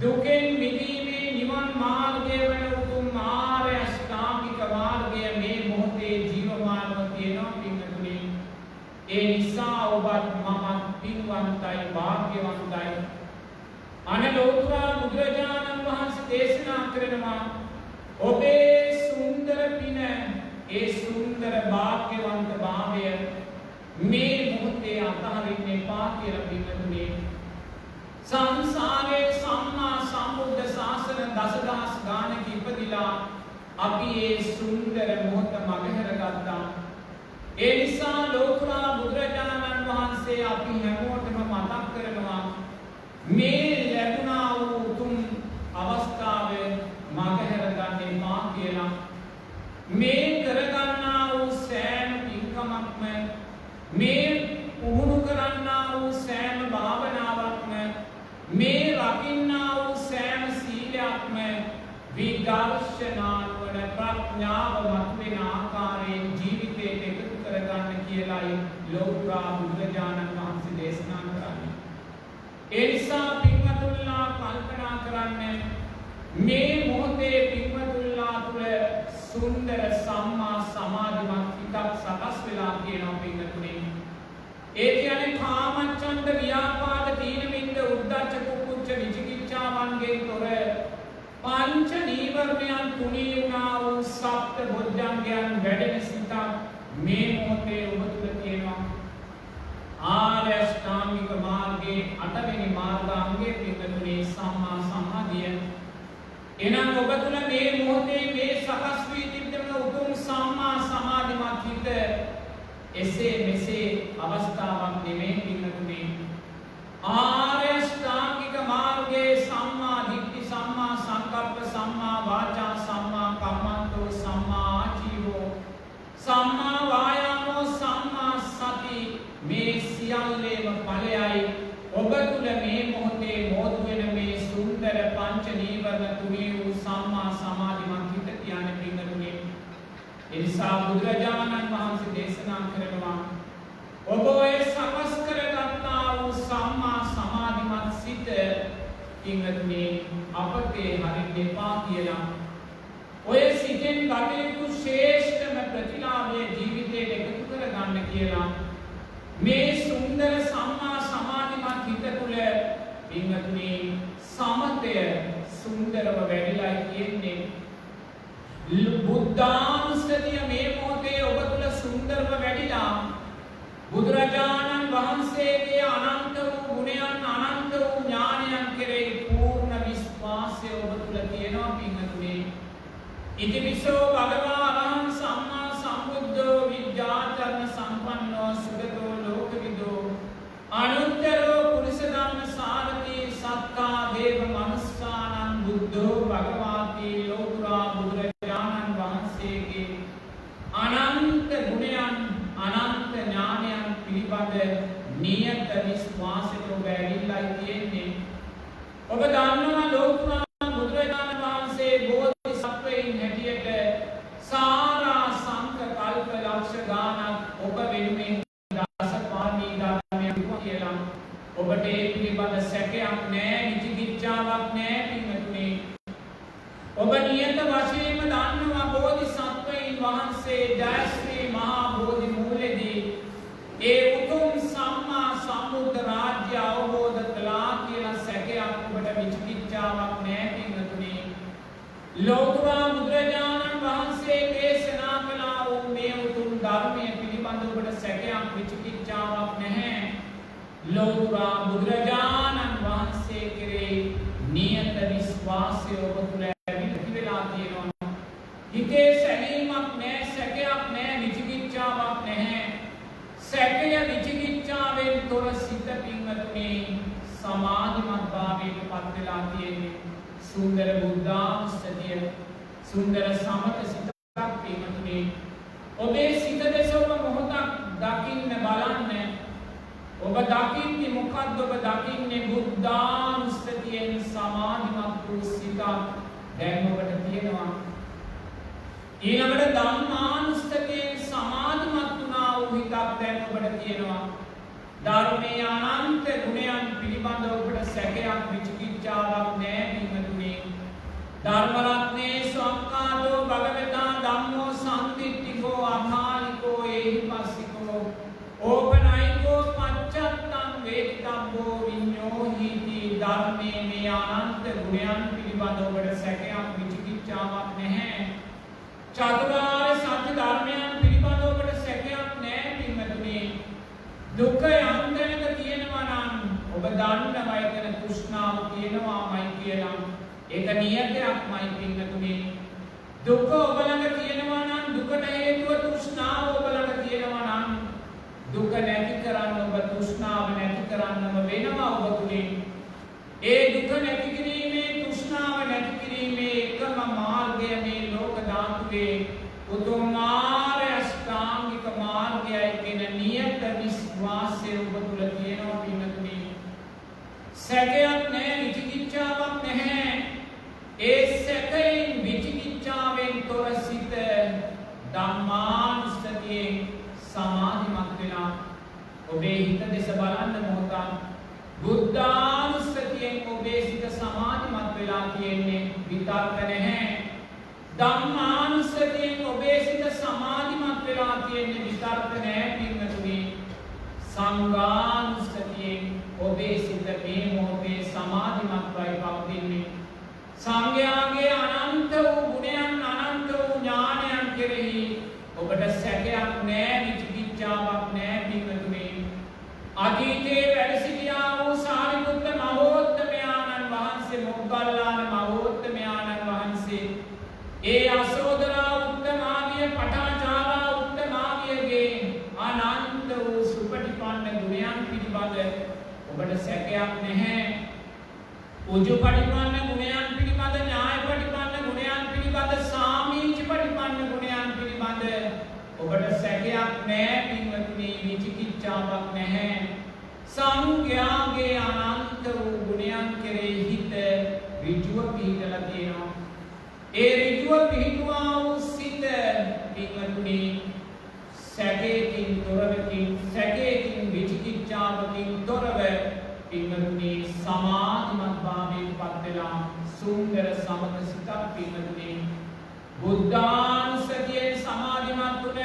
දුකෙන් මිදීමේ නිවන් මාර්ගය වන උතුම් ආර්ය අෂ්ටාංගික මාර්ගය මේ මොහොතේ ජීවමානව තියෙනවා පින්වතුනි. ඒ නිසා ඔබත් මමත් පින්වන්තයි වාග්යවන්තයි. අනලෝතුරා බුදුරජාණන් වහන්සේ දේශනා කරනවා ඔබේ සුන්දර පින ඒ සුන්දර වාග්යවන්ත භාවය මේ මොහොතේ අතහරින්න එපා කියලා පින්වතුනි. සංසාරේ සම්මා සම්බුද්ධ ශාසන දසදහස් ගානක ඉපදී වෙලා අපි ඒ සුන්දර මොහොත මගහැරගත්තා. ඒ නිසා ලෝතුරා බුදුරජාණන් වහන්සේ අපි හැමෝටම මතක් කරනවා මේ ලැබුණා වූ උතුම් අවස්ථාවේ මගහැරගන්න එපා කියලා. මේ කරගන්නා වූ සෑම පින්කමක්ම මේ පුහුණු කරන්නා වූ සෑම භාවනාවක්ම මේ රකින්නා වූ සෑම සීලයක්ම විදර්ශනානුවන ප්‍රඥාව මතුවෙන ආකාරයෙන් ජීවිතයට එකතු කරගන්න කියලායි ලෝතුරා බුදුරජාණන් වහන්සේ දේශනා කරන්නේ. ඒ නිසා පින්වතුන්ලා කල්පනා කරන්න මේ මොහොතේ පින්වතුන්ලා තුළ සුන්දර සම්මා සමාධිමත් හිතක් සකස් වෙලා තියෙනවා පින්වතුනි. ඒ කියන්නේ කාමච්ඡන්ද ව්‍යාපාද තීන මිද්ද උද්ධච්ච කුක්කුච්ච විචිකිච්ඡාවන්ගෙන් තොර පංච නීවරණයන් තුනී වුණා වූ සප්ත බොද්ධංගයන් වැඩෙන සිතක් මේ මොහොතේ ඔබ තුළ තියෙනවා. ආර්ය අෂ්ටාංගික මාර්ගයේ අටවෙනි මාර්ගාංගයේ පින්වතුනි සම්මා සමාධිය. එනම් ඔබ තුළ මේ මොහොතේ මේ සකස් වී තිබෙන උතුම් සම්මා සමාධිමත් හිත එසේ මෙසේ අවස්ථාවක් නෙමෙයි පින්වතුනි. ආර්ය අෂ්ටාංගික මාර්ගයේ සම්මා දිට්ඨි සම්මා සංකප්ප සම්මා වාචා සම්මා කම්මන්තෝ සම්මා ආජීවෝ සම්මා වායාමෝ සම්මා සති මේ සියල්ලේම ඵලයයි ඔබ තුළ මේ මොහොතේ මෝදු වෙන මේ සුන්දර පංච නීවරණ තුනී වූ සම්මා සමාධිමත් හිත කියන්නේ පින්වතුනි. ඒ නිසා බුදුරජාණන් වහන්සේ දේශනා කරනවා ඔබ ඔය සකස් කරගත්තා වූ සම්මා සමාධිමත් සිත පින්වතුනි අපතේ හරින්න එපා කියලා. ඔය සිතෙන් කටයුතු ශ්‍රේෂ්ඨම ප්‍රතිලාභය ජීවිතයට එකතු කරගන්න කියලා. මේ සුන්දර සම්මා සමාධිමත් හිත තුළ පින්වතුනි සමතය සුන්දරව වැඩිලා තියෙන්නේ. බුද්ධානුස්සතිය මේ මොහොතේ ඔබ තුළ සුන්දරව වැඩිලා බුදුරජාණන් වහන්සේගේ අනන්ත වූ ගුණයන් අනන්ත වූ ඥානයන් කෙරෙහි පූර්ණ විශ්වාසය ඔබ තුළ තියෙනවා පින්වතුනි. ඉතිවිසෝ භගවා අරහං සම්මා සම්බුද්ධෝ විද්‍යාචරණ සම්පන්නෝ සුගතෝ ලෝකවිදෝ අනුත්තරෝ පුරිස ධම්ම සාරති සත්තා දේව මනුස්සානං බුද්ධෝ භගවාති ලෝතුරා බුදුරජාණන් වහන්සේගේ අනන්ත ගුණයන් අනන්ත ඥානයන් පිළිබඳ නියත විශ්වාසයට ඔබ ඇවිල්ලා තියෙන්නේ. ඔබ දන්නවා ලෝතුරා බුදුරජාණන් වහන්සේ බෝධිසත්වයින් හැටියට සාරා සංක කල්ප ලක්ෂ ගානක් ඔබ වෙනුවෙන් දසපාරමී ධර්මයන් කියලා. ඔබට ඒ පිළිබඳ සැකයක් නැහැ, විචිකිච්ඡාවක් නැහැ පින්වතුනි. ඔබ නියත වශයෙන්ම දන්නවා බෝධිසත්වයින් වහන්සේ ජයශ්‍රී මහා බෝධි මූලයේදී ඒ උතුම් සම්මා සම්බුද්ධ රාජ්‍ය අවබෝධ කළා කියලා සැකයක් ඔබට විචිකිච්ඡාවක් නැහැ පින්වතුනි. ලෝතුරා බුදුරජාණන් වහන්සේ දේශනා කළා වූ මේ උතුම් ධර්මයේ පිළිබඳ ඔබට සැකයක් විචිකිච්ඡාවක් නැහැ. ලෝතුරා බුදුරජාණන් වහන්සේ කෙරෙහි නියත විශ්වාසය ඔබ තුළ ඇතිවෙලා තියෙනවා. හිතේ සැලීමක් නැහැ, සැකයක් නැහැ, විචිකිච්ඡාවක් නැහැ. සැකය විචිකිච්ඡාවෙන් තොර සිත පින්වතුනි සමාධිමත් භාවයට පත් වෙලා තියෙන්නේ. සුන්දර බුද්ධානුස්සතිය සුන්දර සමත සිතක් පින්වතුනි. ඔබේ සිත දෙස ඔබ මොහොතක් දකින්න බලන්න. ඔබ දකින්නේ මොකද්ද? ඔබ දකින්නේ බුද්ධානුස්සතියෙන් සමාධිමත් වූ සිතක් දැන් ඔබට තියෙනවා. ඊළඟට ධම්මානුස්සතියෙන් සමාධිමත් වුණා වූ හිතක් දැන් ඔබට තියෙනවා. ධර්මයේ අනන්ත ගුණයන් පිළිබඳව ඔබට සැකයක් විචිකිච්ඡාවක් නැහැ පින්වතුනි. ධර්ම රත්නේ සක්කාදෝ භගවතා ධම්මෝ සම්දිට්ඨිකෝ අකාලිකෝ ඒහිපස්සිකෝ ඕපනයිකෝ පච්චත්තං වේත්තබ්බෝ විඤ්ඤෝහිති. ධර්මයේ මේ අනන්ත ගුණයන් පිළිබඳව ඔබට සැකයක් විචිකිච්ඡාවක් නැහැ. චතුරාර්ය සත්‍ය ධර්මයන් පිළිබඳව ඔබට සැකයක් නැහැ පින්වතුනි. දුක යන්තනක තියෙනවා නම් ඔබ දන්නවා එතන තෘෂ්ණාව තියෙනවාමයි කියලා. ඒක නියතයක්මයි පින්වතුනි. දුක ඔබ ළඟ තියෙනවා නම් දුකට හේතුව තෘෂ්ණාව ඔබ ළඟ තියෙනවා නම් දුක නැති කරන්න ඔබ තෘෂ්ණාව නැති කරන්නම වෙනවා ඔබ තුලින්. ඒ දුක නැති කිරීමේ තෘෂ්ණාව නැති කිරීමේ එකම මාර්ගය මේ ලෝක ධාතුවේ උතුම් ආර්ය අෂ්ටාංගික මාර්ගයයි කියන නියත විශ්වාසය ඔබ තුල තියෙනවා පින්වතුනි. සැකයක් නැහැ, විචිකිච්ඡාවක් නැහැ. ඒ සැකයෙන් විචිකිච්ඡාවෙන් තොර සිත ධම්මානුස්සතියෙන් සමාධිමත් වෙලා ඔබේ හිත දෙස බලන්න මොහොතක්. බුද්ධානුස්සතියෙන් ඔබේ සිත සමාධිමත් වෙලා තියෙන්නේ, විතර්ක නැහැ. ධම්මානුස්සතියෙන් ඔබේ සිත සමාධිමත් වෙලා තියෙන්නේ, විතර්ක නැහැ පින්වතුනි. සංඝානුස්සතියෙන් ඔබේ සිත මේ මොහොතේ සමාධිමත්වයි පවතින්නේ. සංඝයාගේ අනන්ත වූ ගුණයන්, අනන්ත වූ ඥානයන් කෙරෙහි ඔබට සැකයක් නැහැ, විචිකිච්ඡාවක් නැහැ පින්වතුනි. අතීතයේ වැඩ සිටියා වූ සාරිපුත්ත මහෝත්තමයාණන් වහන්සේ, මොග්ගල්ලාන මහෝත්තමයාණන් වහන්සේ, ඒ අසෝදරා උත්තමාවිය, පටාචාරා උත්තමාවියගේ අනන්ත වූ සුපටිපන්න ගුණයන් පිළිබඳ ඔබට සැකයක් නැහැ. උජුපටිපන්න ගුණයන් පිළිබඳ, ඥායපටිපන්න ගුණයන් පිළිබඳ, සාමීචපටිපන්න ගුණයන් පිළිබඳ ඔබට සැකයක් නැහැ පින්වතුනි, විචිකිච්ඡාවක් නැහැ. සංඝයාගේ අනන්ත වූ ගුණයන් කෙරෙහි හිත ඍජුව පිහිටලා තියෙනවා. ඒ ඍජුව පිහිටුවා වූ සිත පින්වතුනි සැකයෙන් තොරව, විචිකිච්ඡාවකින් තොරව පින්වතුනි සමාධිමත් භාවයෙන් පත් වෙලා සුන්දර සමත සිතක් පින්වතුනි බුද්ධානුස්සතියෙන් සමාධිමත් වුණ,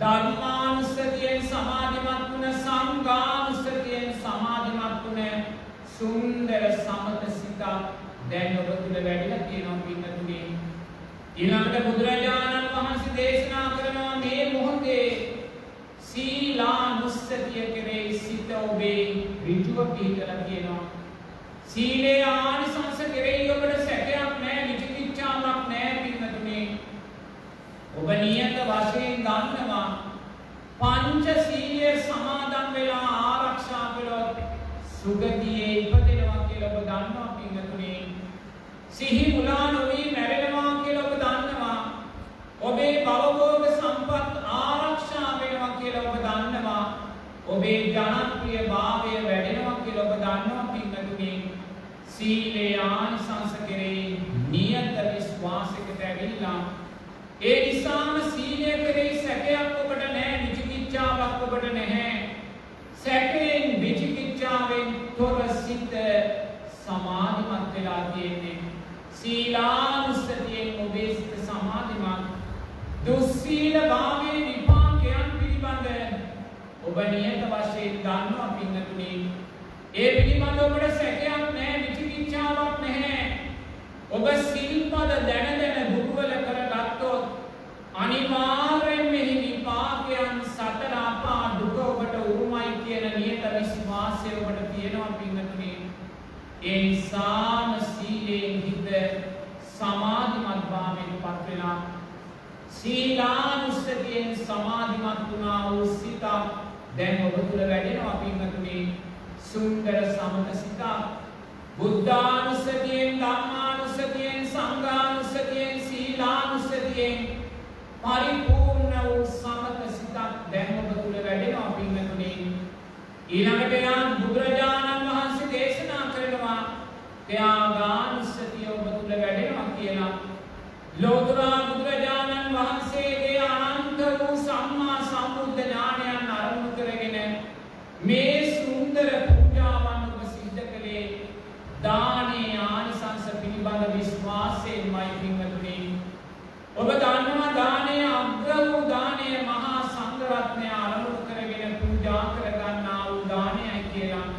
ධර්මානුස්සතියෙන් සමාධිමත් වුණ, සංඝානුස්සතියෙන් සමාධිමත් වුණ සුන්දර සමත සිතක් දැන් ඔබ තුල වැඩිලා තියෙනවා පින්වතුනි. ඊළඟට බුදුරජාණන් වහන්සේ දේශනා කරනවා මේ මොහොතේ සීලානුස්සතිය කෙරෙහි සිත ඔබේ ඍජුව පිහිටලා තියෙනවා. සීලේ ආනිසංස කෙරෙහි ඔබට සැකයක් නැහැ, විචිකිච්ඡාවක් නැහැ පින්වතුනි. ඔබ නියත වශයෙන් ගන්නවා පංච සීලය සමාදන් වෙලා ආරක්ෂා කළොත් සුගතියේ ඉපදෙනවා කියලා ඔබ දන්නවා පින්වතුනි. සිහි මුලා නොවි මැරෙනවා කියලා ඔබ දන්නවා. ඔබේ භවභෝග සම්පත් ආරක්ෂා වෙනවා කියලා ඔබ දන්නවා. ඔබේ ජනප්‍රිය භාවය වැඩෙනවා කියලා ඔබ දන්නවා පින්වතුනි. සීලේ ආනිසංස කෙරෙහි නියත විශ්වාසයකට ඇවිල්ලා ඒ නිසාම සීලය කෙරෙහි සැකයක් ඔබට නැහැ, විචිකිච්ඡාවක් ඔබට නැහැ. සැකයෙන් විචිකිච්ඡාවෙන් තොර සිත සමාධිමත් වෙලා තියෙන්නේ. සීලානුස්සතියෙන් ඔබේ සිත සමාධිමත්. දුස්සීල භාවයේ විපාකයන් පිළිබඳ ඔබ නියත වශයෙන් දන්නවා පින්වතුනි. ඒ පිළිබඳ ඔබට සැකයක් නැහැ, විචිකිච්ඡාවක් නැහැ. ඔබ සිල්පද දැන දුර්වල කරගත්තොත් අනිවාර්යෙන් මෙහි විපාකයන් සතර අපා දුක ඔබට උරුමයි කියන නියත විශ්වාසය ඔබට තියෙනවා පින්වතුනි. ඒ නිසාම සීලයෙන් හිත සමාධිමත් භාවයෙන් පත් වෙලා සීලානුස්සතියෙන් සමාධිමත් වුණා වූ සිත දැන් ඔබ තුල වැඩෙනවා පින්වතුනි. සුන්දර සමත සිත බුද්ධානුස්සතියෙන්, ධම්මානුස්සතියෙන්, සංඝානුස්සතියෙන්, සීලානුස්සතියෙන් පරිපූර්ණ වූ සමත සිතක් දැන් ඔබ තුල වැඩෙනවා පින්වතුනි. ඊළඟට යන බුදුරජාණන් වහන්සේ දේශනා කරනවා ත්‍යාගානුස්සතිය ඔබ තුල වැඩෙනවා කියලා. ලෝතර බුදුරජාණන් වහන්සේගේ අනන්ත වූ සම්මා සම්බුද්ධ ඥානයන් අරමුණු කරගෙන මේ සුන්දර පූජාවන් ඔබ සිද්ධ කළේ දානේ ආනිසංස පිළිබඳ විශ්වාසයෙන්මයි පින්වතුනි. ඔබ දන්නවා දානයේ අග්‍ර වූ දානය මහා සංඝ රත්නය අරමුණු කරගෙන පූජා කරගන්නා වූ දානයයි කියලා.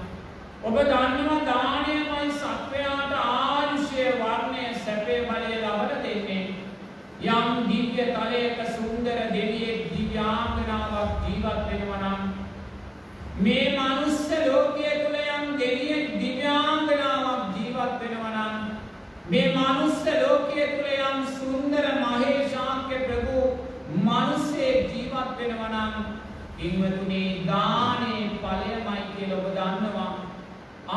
ඔබ දන්නවා දානයමයි සත්වයාට ආයුෂය, වර්ණය, සැපේ, බලය ලබා දෙන්නේ. යම් දිව්‍ය තලයක සුන්දර දෙවියෙක්, දිව්‍යාංගනාවක් ජීවත් වෙනවා නම් මේ මනුස්ස ලෝකයේ තුල යම් දෙවියෙක්, දිව්‍යාංගනාවක් ජීවත් වෙනවා නම් මේ මනුස්ස ලෝකයේ තුල යම් සුන්දර මහේශාක්‍ය ප්‍රභු මනුස්සේ ජීවත් වෙනවා නම් පින්වතුනි දානේ ඵලයමයි කියලා ඔබ දන්නවා.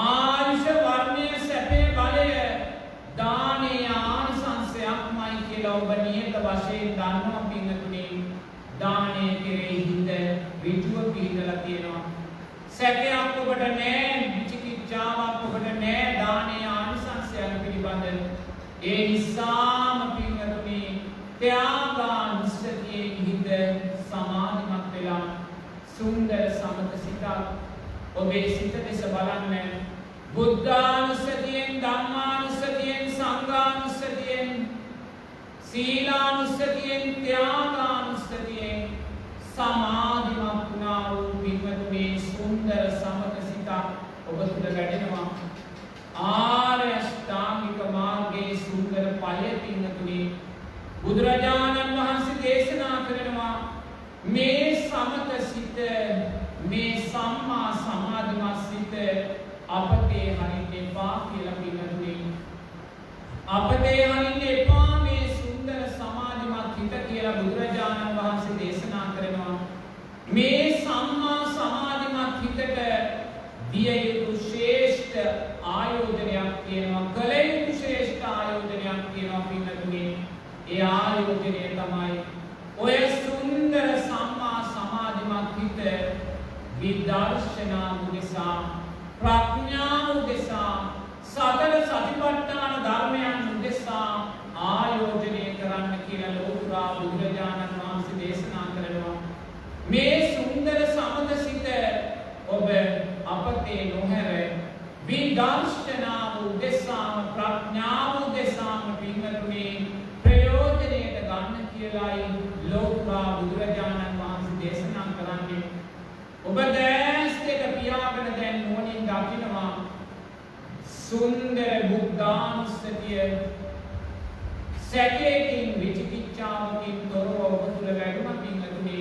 ආයුෂ වර්ණයේ සැපේ බලය දානේ ආනිසංසයක්මයි කියලා ඔබ නියත වශයෙන් දන්නවා පින්වතුනි. දානේ කෙරෙහි හිත ඍජුව පිළිදලා තියෙනවා. සැකයක් ඔබට නැහැ, විචිකිච්ඡාවක් ඔබට නැහැ දානේ ආනිසංසයන් පිළිබඳ. ඒ නිසාම පින්වතුනි ත්‍යාගානුස්සතියේ හිත සමාධිමත් වෙලා සුන්දර සමත සිතක් ඔබේ සිත දෙස බලන්න. බුද්ධානුස්සතියෙන්, ධම්මානුස්සතියෙන්, සංඝානුස්සතියෙන්, සීලානුස්සතියෙන්, ත්‍යාගානුස්සතියෙන් සමාධිමත් වුණා වූ පින්වතුනි සුන්දර සමත සිතක් ඔබ තුළ වැඩෙනවා. ආර්ය අෂ්ටාංගික මාර්ගයේ සුන්දර ඵලය පින්වතුනි බුදුරජාණන් වහන්සේ දේශනා කරනවා. මේ සමත සිත, මේ සම්මා සමාධිමත් සිත අපතේ හරින්න එපා කියලා පිළිතුරු. අපතේ හරින්න එපා මේ සුන්දර සමාධිමත් හිත කියලා බුදුරජාණන් වහන්සේ දේශනා කරනවා. මේ සම්මා සමාධිමත් හිතට දිය යුතු ශ්‍රේෂ්ඨ ආයෝජනයක් තියෙනවා. කල යුතු ශ්‍රේෂ්ඨ ආයෝජනයක් තියෙනවා පිළිතුරු. ඒ ආයෝජනය තමයි ඔය සුන්දර සම්මා සමාධිමත් හිත විදර්ශනා උදෙසා, ප්‍රඥා උදෙසා, සතර සතිපට්ඨාන ධර්මයන් උදෙසා ආයෝජනය කරන්න කියලා ලෝතුරා බුදුරජාණන් වහන්සේ දේශනා කරනවා. මේ සුන්දර සමත සිත ඔබ අපතේ නොහැර විදර්ශනා උදෙසාම, ප්‍රඥා උදෙසාම පින්වතුනි ප්‍රයෝජනයට ගන්න කියලායි ලෝතුරා බුදුරජාණන් වහන්සේ දේශනා කරන්නේ. ඔබ දැස් දෙක පියාගෙන දැන් නුවණින් දකිනවා සුන්දර බුද්ධානුස්සතිය සැකයෙන් විචිකිච්ඡාවකින් තොරව ඔබ තුළ වැඩුණා පින්වතුනි.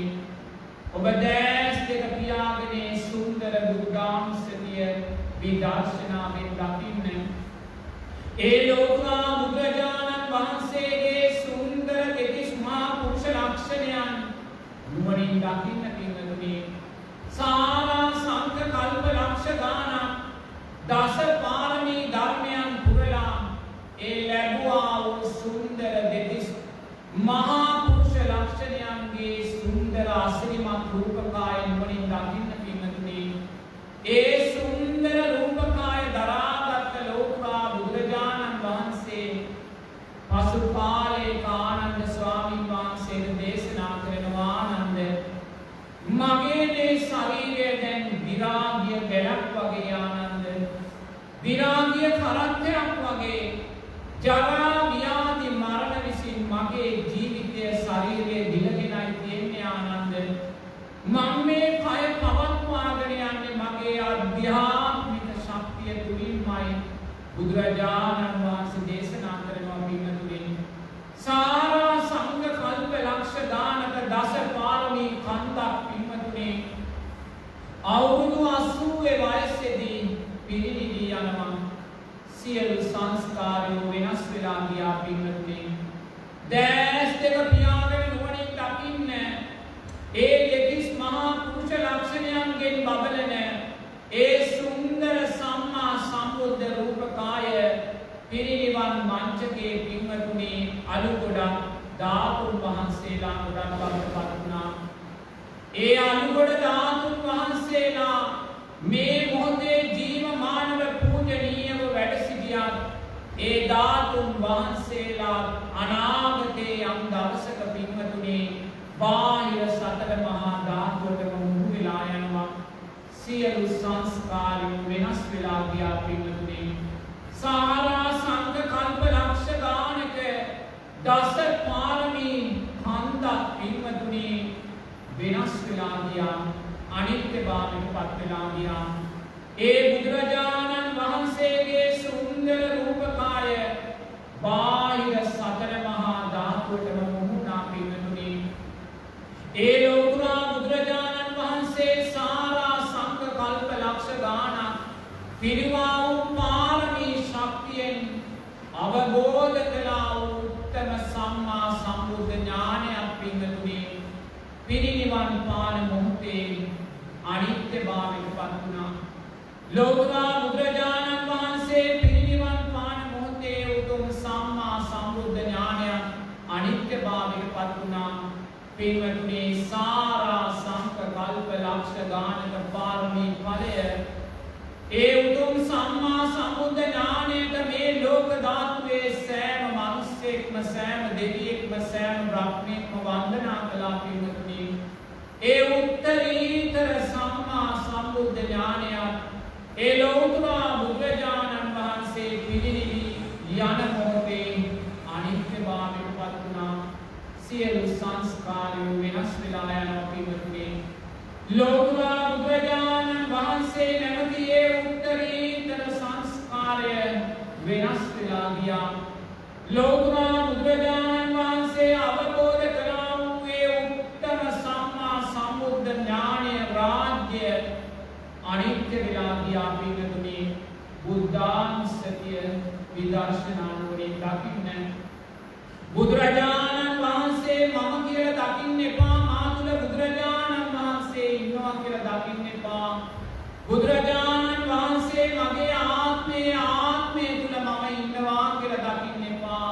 ඔබ දැස් දෙක පියාගෙන සුන්දර බුද්ධානුස්සතිය විදර්ශනාවෙන් දකින්න. ඒ ලෝතුරා බුදුරජාණන් වහන්සේගේ සුන්දර දෙතිස් මහා පුරුෂ ලක්ෂණයන් නුවණින් දකින්න පින්වතුනි. සාරා සංඝ කල්ප ලක්ෂ ගානක් දස පාරමී ධර්මයන් පුරලා ඒ ලැබුවා වූ සුන්දර දෙතිස් මහා පුරුෂ ලක්ෂණයන්ගේ සුන්දර අසිරිමත් රූපකාය නුවණින් දකින්න පින්වතුනි. ඒ සුන්දර රූපකාය දරාගත් ලෝතුරා බුදුරජාණන් වහන්සේ පසු කාලයක ආනන්ද ස්වාමීන් වහන්සේට දේශනා කරනවා. ආනන්ද, මගේ මේ ශරීරය දැන් විරාගිය බැලක් වගේ. ආනන්ද, විරාගිය කරත්තයක් වගේ. ජරා ව්‍යාධි මරණ විසින් මගේ ජීවිතය ශරීරයේ දිලගෙනයි තියෙන්නේ. ආනන්ද, මම මේ කය පවත්වාගෙන යන්නේ මගේ ආධ්‍යාත්මික ශක්තිය තුලින්මයි. බුදුරජාණන් වහන්සේ දේශනා කරනවා පින්වතුනි. සාරා සංඝ කල්ප ලක්ෂ දානක දස පාරමී කන්දක් පින්වතුනි අවුරුදු 80 වයසේදී පිරිනිවී යනවා. සියලු සංස්කාරයෝ වෙනස් වෙලා ගියා පින්වතුනි. දැස් දෙක පියාගෙන නුවණින් දකින්න. ඒ දෙතිස් මහා පුරුෂ ලක්ෂණයන්ගෙන් බබලන ඒ සුන්දර සම්මා සම්බුද්ධ රූපකාය පිරිනිවන් මංචකයේ පින්වතුනි අලු ගොඩක් ධාතුන් වහන්සේලා ගොඩක් බවට පත් වුණා. ඒ අලු ගොඩ ධාතුන් වහන්සේලා මේ මොහොතේ ජීවමානව පූජනීයව වැඩ සිටියත් ඒ ධාතුන් වහන්සේලා අනාගතයේ යම් දවසක පින්වතුනි බාහිර සතර මහා ධාතුවටම මුහු වෙලා යනවා. සියලු සංස්කාරයන් වෙනස් වෙලා ගියා පින්වතුනි. සාරා සංඝ කල්ප ලක්ෂ ගානක දස පාරමී කන්දක් පින්වතුනි වෙනස් වෙලා ගියා. අනිත්‍යභාවයට පත් වෙලා ගියා. ඒ බුදුරජාණන් වහන්සේගේ සුන්දර රූපකාය බාහිර සතර මහා ධාතුවටම මුහුණා පින්වතුනි. ඒ ලෝතුරා බුදුරජාණන් වහන්සේ සාරා සංඝ කල්ප ලක්ෂ ගානක් පිරිවා වූ පාරමී ශක්තියෙන් අවබෝධ කළා වූ උත්තම සම්මා සම්බුද්ධ ඥානයක් පින්වතුනි පිරිනිවන් පාන මොහොතේ අනිත්‍යභාවයට පත් වුණා. ලෝකා බුදුරජාණන් වහන්සේ පිරිනිවන් පාන මොහොතේ උතුම් සම්මා සම්බුද්ධ ඥානයක් අනිත්‍යභාවයට පත් වුණා. පින්වතුනි සාරා සංක කල්ප ලක්ෂ ගානක පාරමී ඵලය ඒ උතුම් සම්මා සම්බුද්ධ ඥානයට මේ ලෝක ධාතුවේ සෑම මිනිසෙක්ම සෑම දෙවියෙක්ම සෑම බ්‍රහ්මෙක්ම වන්දනා කළා. පින්වතුනි ඒ උත්තරීතර සම්මා සම්බුද්ධ ඥානය ඒ ලෞතර බුදුරජාණන් වහන්සේ පිළිනිවි යන මොහොතේ අනිත්‍යභාවයට පත් වුණා. සියලු සංස්කාරයන් වෙනස් වෙලා යනවා. පින්වතුනි ලෝතර බුදුරජාණන් වහන්සේ නැමැති ඒ උත්තරීතර සංස්කාරය වෙනස් වෙලා ගියා. ලෝතර බුදුරජාණන් වහන්සේ අවබෝධ කළා වූ ඒ උත්තර සම්මා සම්බුද්ධ ඥානය රාජ්‍ය අනිත්‍ය වෙලා ගියා. පින්වතුනි බුද්ධානුස්සතිය විදර්ශනා නුවණින් දකින්න බුදුරජාණන් වහන්සේ මම කියලා දකින්න එපා. මා තුල බුදුරජාණන් වහන්සේ ඉන්නවා කියලා දකින්න එපා. බුදුරජාණන් වහන්සේ මගේ ආත්මය තුල මම ඉන්නවා කියලා දකින්න එපා.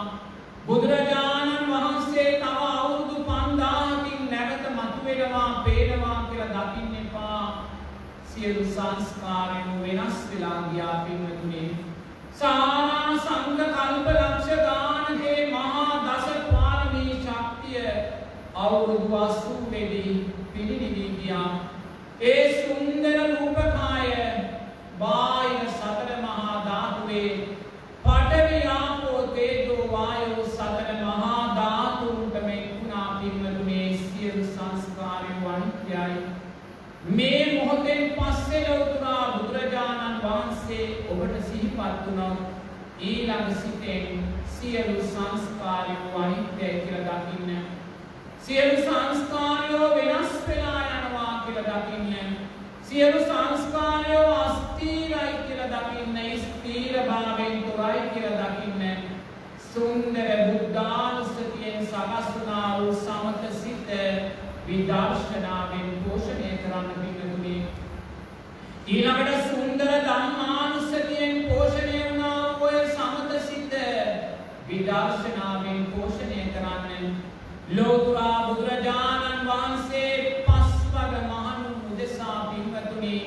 බුදුරජාණන් වහන්සේ තව අවුරුදු 5000කින් නැවත මතුවෙනවා පේනවා කියලා දකින්න එපා. සියලු සංස්කාරයන් වෙනස් වෙලා ගියා. පින්වතුනි සාරා සංඝ කල්ප ලක්ෂ ගානකේ මහා දස පාරමී ශක්තිය අවුරුදු 80 වෙදී පිළිනිවි ගියා. ඒ සුන්දර රූපකාය බාහිර සතර මහා ධාතුවේ පඨවි ආපෝ තේජෝ වායෝ සතර මහා ධාතුන්ට මෙකුණා. පින්වතුනි සියලු සංස්කාරයන් අනිත්‍යයි. මේ මොහොතෙන් පස්සේ ලෞතර බුදුරජාණන් වහන්සේ ඔබට සිහිපත් වුණා. ඊළඟ සිතෙන් සියලු සංස්කාරයන් අනිත්‍යයි කියලා දකින්න. සියලු සංස්කාරයෝ වෙනස් වෙලා යනවා කියලා දකින්න. සියලු සංස්කාරයෝ අස්ථිරයි කියලා දකින්න. ස්ථිර භාවයෙන් තොරයි කියලා දකින්න. සුන්දර බුද්ධානුස්සතියෙන් සකස් වුණා වූ සමත සිත විදර්ශනාවෙන් පෝෂණය කරන්න. පින්වතුනි ඊළඟට සුන්දර ධම්මානුස්සතියෙන් පෝෂණය වුණා වූ සමත සිත විදර්ශනාවෙන් පෝෂණය කරන්න. ලෝතර බුදුරජාණන් වහන්සේ පස්වග මහණුන් උදෙසා පින්වතුනි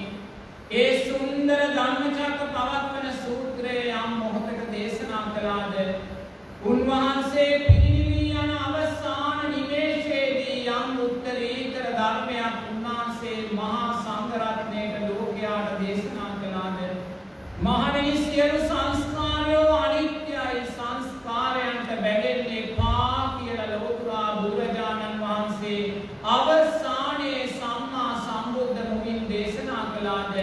ඒ සුන්දර ධම්මචක්කපවත්තන සූත්‍රය යම් මොහොතක දේශනා කළාද උන්වහන්සේ පිළිනිවි යන අවසාන නිමේෂයේදී යම් උත්තරීතර ධර්මයක් උන්වහන්සේ මහා සංඝ රත්නයට ලෝකයාට දේශනා කළාද මහණෙනි සියලු සංස්කාරයෝ අනිත්‍යයි සංස්කාරයන්ට බැඳෙන්න එපා කියලා ලෝතර බුදුරජාණන් වහන්සේ අවසානයේ සම්මා සම්බුද්ධ මුවින් දේශනා කළාද.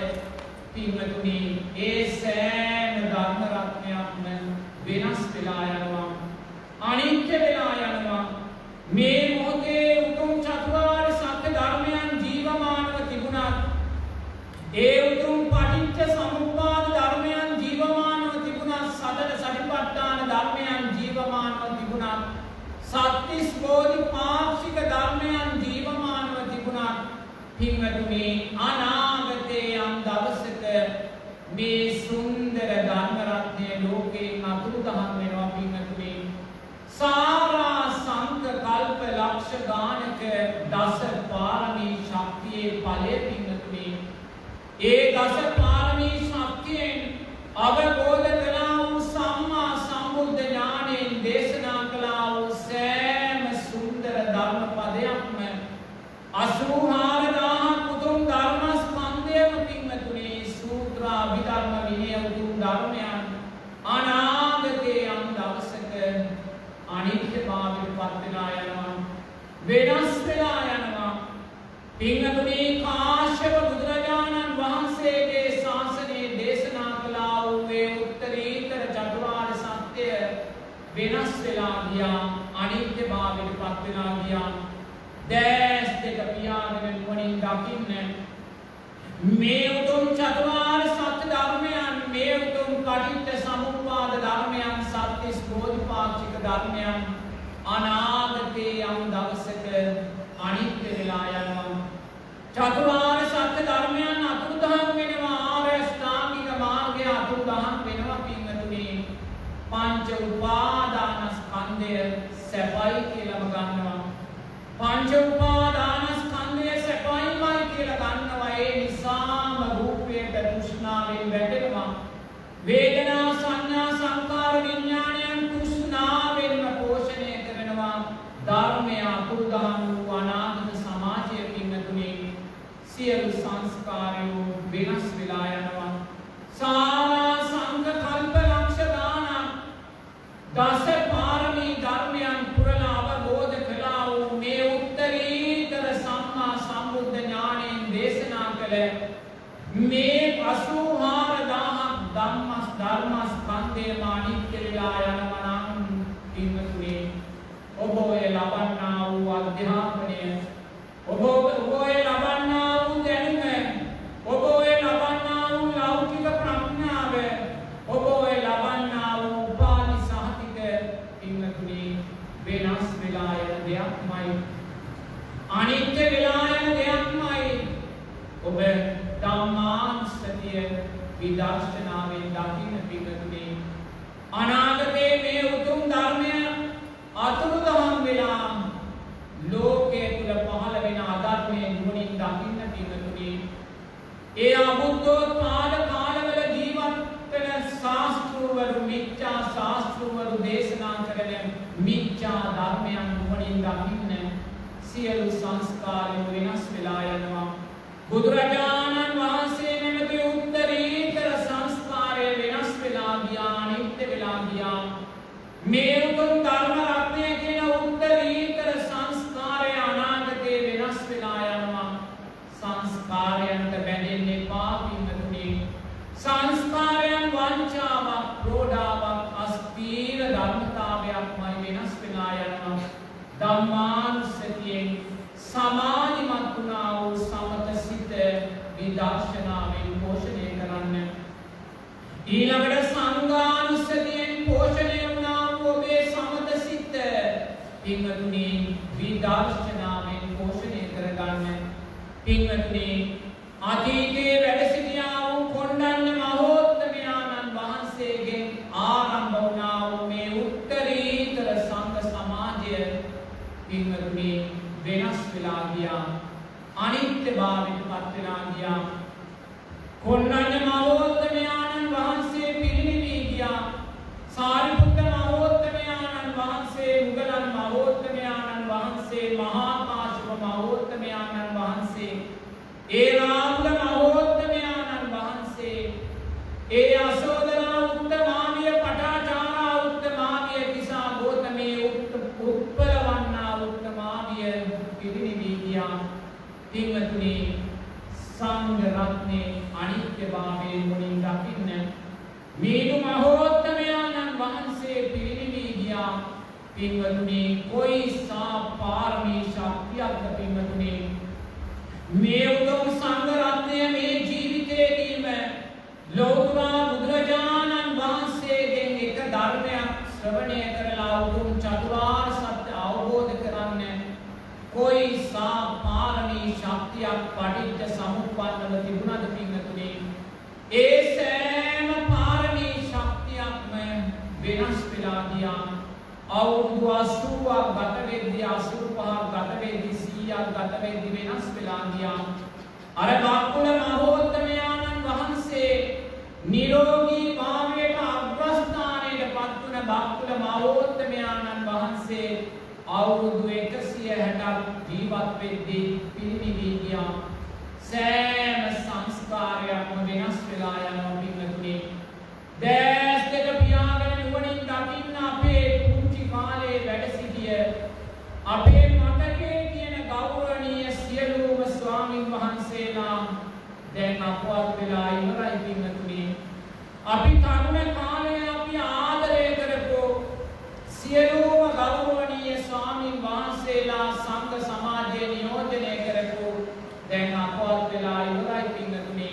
පින්වතුනි ඒ සෑම ධර්ම රත්නයක්ම වෙනස් වෙලා යනවා අනිත්‍ය වෙලා යනවා. මේ මොහොතේ උතුම් චතුරාර්ය සත්‍ය ධර්මයන් ජීවමානව තිබුණත් ඒ උතුම් පටිච්ච සමුප්පාද ධර්මයන් ජීවමානව තිබුණත් සතර සතිපට්ඨාන ධර්මයන් ජීවමානව තිබුණත් සත්‍තිස් බෝධිපාක්ෂික ධර්මයන් ජීවමානව තිබුණත් පින්වතුනි අනාගතයේ යම් දවසක මේ සුන්දර ධර්ම රත්නය ලෝකයෙන් අතුරුදහන් වෙනවා. පින්වතුනි සාරා සංක කල්ප ලක්ෂ ගානක දස පාරමී ශක්තියේ ඵලය. පින්වතුනි ඒ දස පාරමී ශක්තියෙන් අවබෝධ කළා වූ සම්මා සම්බුද්ධ ඥානයෙන් දේශනා කළා වූ සෑම සුන්දර ධර්ම පදයක්ම 84000 උතුම් ධර්ම ස්කන්ධයම පින්වතුනි සූත්‍ර අභිධර්ම විනය උතුම් ධර්මයන් අනාගතයේ යම් දවසක අනිත්‍යභාවයට පත් වෙලා යනවා වෙනස් වෙලා යනවා. පින්වතුනි කාශ්‍යප බුදුරජාණන් වහන්සේගේ ශාසනයේ දේශනා කළා වූ ඒ උත්තරීතර චතුරාර්ය සත්‍ය වෙනස් වෙලා ගියා අනිත්‍යභාවයට පත් වෙලා ගියා. දැස් දෙක පියාගෙන නුවණින් දකින්න මේ උතුම් චතුරාර්ය සත්‍ය ධර්මයන් මේ උතුම් පටිච්ච සමුප්පාද ධර්මයන් සත්‍ය ධර්මයන් අනාගතේ යම් දවසක අනිත්‍ය වෙලා යනවා. චතුරාර්ය සත්‍ය ධර්මයන් අතුරුදහන් වෙනවා. ආර්ය ශ්‍රාමික මාර්ගය අතුරුදහන් වෙනවා පින්වතුනි. පංච උපාදානස්කන්ධය සැපයි කියලාම ගන්නවා. පංච උපාදානස්කන්ධය සැපයිමයි කියලා ගන්නවා. ඒ නිසාම රූපයට තෘෂ්ණාවෙන් වැටෙනවා. වේදනා සංඥා සංකාර විඥානයන් තෘෂ්ණාවෙන්ම පෝෂණය කරනවා. ධර්මය අතුරුදහන් වූ අනාගත සමාජයේ පින්වතුනි සියලු සංස්කාරයෝ වෙනස් වෙලා යනවා. සාරා සංඝ කල්ප ලක්ෂ ගානක් දස පාරමී ධර්මයන් පුරලා අවබෝධ කළා වූ මේ උත්තරීතර සම්මා සම්බුද්ධ ඥාණයෙන් දේශනා කළ මේ 84000ක් ධර්මස්කන්ධයම අනිත්‍ය වෙලා යනවා නම් පින්වතුනි ඔබ ඔය ලබන්නා වූ අධ්‍යාපනය ඔබ ඔය ලබන්නා වූ දැනුම ඔබ ඔය ලබන්නා වූ ලෞකික ප්‍රඥාව ඔබ ඔය ලබන්නා වූ උපාධි සහතික පින්වතුනි වෙනස් වෙලා යන දෙයක්මයි අනිත්‍ය වෙලා යන දෙයක්මයි. ඔබ ධම්මානුස්සතිය විදර්ශනාවෙන් දකින්න පින්වතුනි අනාගතයේ මේ උතුම් ධර්මය අතුරුදහන් වෙලා ලෝකයේ තුල පහළ වෙන අධර්මයේ නුවණින් දකින්න පින්වතුනි ඒ අබුද්ධෝත්පාද කාලවල ජීවත් වෙන ශාස්ත්‍රවරු මිච්ඡා ශාස්ත්‍රවරු දේශනා කරන මිච්ඡා ධර්මයන් නුවණින් දකින්න සියලු සංස්කාරයන් වෙනස් වෙලා යනවා. බුදුරජාණන් වහන්සේ නැමැති උත්තරීතර සංස්කාරය වෙනස් වෙලා ගියා අනිත්‍ය වෙලා ගියා. මේ උතුම් ධර්ම රත්නය කියන උත්තරීතර සංස්කාරය අනාගතේ වෙනස් වෙලා යනවා. සංස්කාරයන්ට බැඳෙන්න එපා පින්වතුනි. සංස්කාරයන් වංචාවක් ප්‍රෝඩාවක් අස්තීර ධර්මතාවයක්මයි වෙනස් වෙලා යනවා. ධම්මානුස්සතියෙන් සමාධිමත් වුණා වූ සමත සිත විදර්ශනාවෙන් පෝෂණය කරන්න. ඊළඟට සංඝානුස්සතියෙන් පෝෂණය වුණා වූ ඔබේ සමත සිත පින්වතුනි විදර්ශනාවෙන් පෝෂණය කරගන්න. පින්වතුනි අතීතයේ වැඩ සිටියා වූ කොණ්ඩඤ්ඤ මහෝත්තමයාණන් වහන්සේගෙන් ආරම්භ වුණා වූ මේ උත්තරීතර සංඝ සමාජය පින්වතුනි වෙනස් වෙලා ගියා. අනිත්‍යභාවයට පත් වෙලා ගියා. කොණ්ඩඤ්ඤ මහෝත්තමයාණන් වහන්සේ පිරිනිවී ගියා. සාරිපුත්ත මහෝත්තමයාණන් වහන්සේ, මුගලන් මහෝත්තමයාණන් වහන්සේ, මහා කාශ්‍යප මහෝත්තමයාණන් වහන්සේ, ඒ රාහුල මහෝත්තමයාණන් වහන්සේ, ඒ අශෝදරා උත්තමාවිය පටාචාරා උත්තමාවිය කිසා ගෝතමේ උත්පලවන්නා උත්තමාවිය පිරිනිවී ගියා. පින්වතුනි සංඝ රත්නේ අනිත්‍යභාවයෙන් මුලින් දකින්න මීදු මහෝත්තමයාණන් වහන්සේ පිරිනිවී ගියා. පින්වතුනි කොයිසා පාරමී ශක්තියක්ද පින්වතුනි මේ උතුම් සංඝ රත්නය මේ ජීවිතයේදීම ලෝතුරා බුදුරජාණන් වහන්සේගෙන් එක ධර්මයක් ශ්‍රවණය කරලා උතුම් චතුරාර්ය සත්‍ය අවබෝධ කරන්න කොයිසා පාරමී ශක්තියක් පටිච්ච සමුප්පන්නව තිබුණාද පින්වතුනි. ඒ සෑම පාරමී ශක්තියක්ම වෙනස් වෙලා ගියා. අවුරුදු 80ක් ගත වෙද්දී 85ක් ගත වෙද්දී 100ක් ගත වෙද්දී වෙනස් වෙලා ගියා. අර බක්කුල මහෝත්තමයාණන් වහන්සේ නිරෝගී භාවයට අග්‍රස්ථානයට පත් වුණ බක්කුල මහෝත්තමයාණන් වහන්සේ අවුරුදු 160ක් ජීවත් වෙද්දී පිරිනිවී ගියා. සෑම සංස්කාරයක්ම වෙනස් වෙලා යනවා පින්වතුනි. දැස් දෙක පියාගෙන නුවණින් දකින්න අපේ පුංචි කාලේ වැඩ සිටිය අපේ මතකයේ තියෙන ගෞරවනීය සියලුම ස්වාමින් වහන්සේලා දැන් අපවත් වෙලා ඉවරයි පින්වතුනි. අපි තරුණ කාලේ අපි ආදරය කරපු සියලුම ගෞරවනීය ස්වාමින් වහන්සේලා සංඝ සමාජයේ නියෝජනය කරපු දැන් අපවත් වෙලා ඉවරයි පින්වතුනි.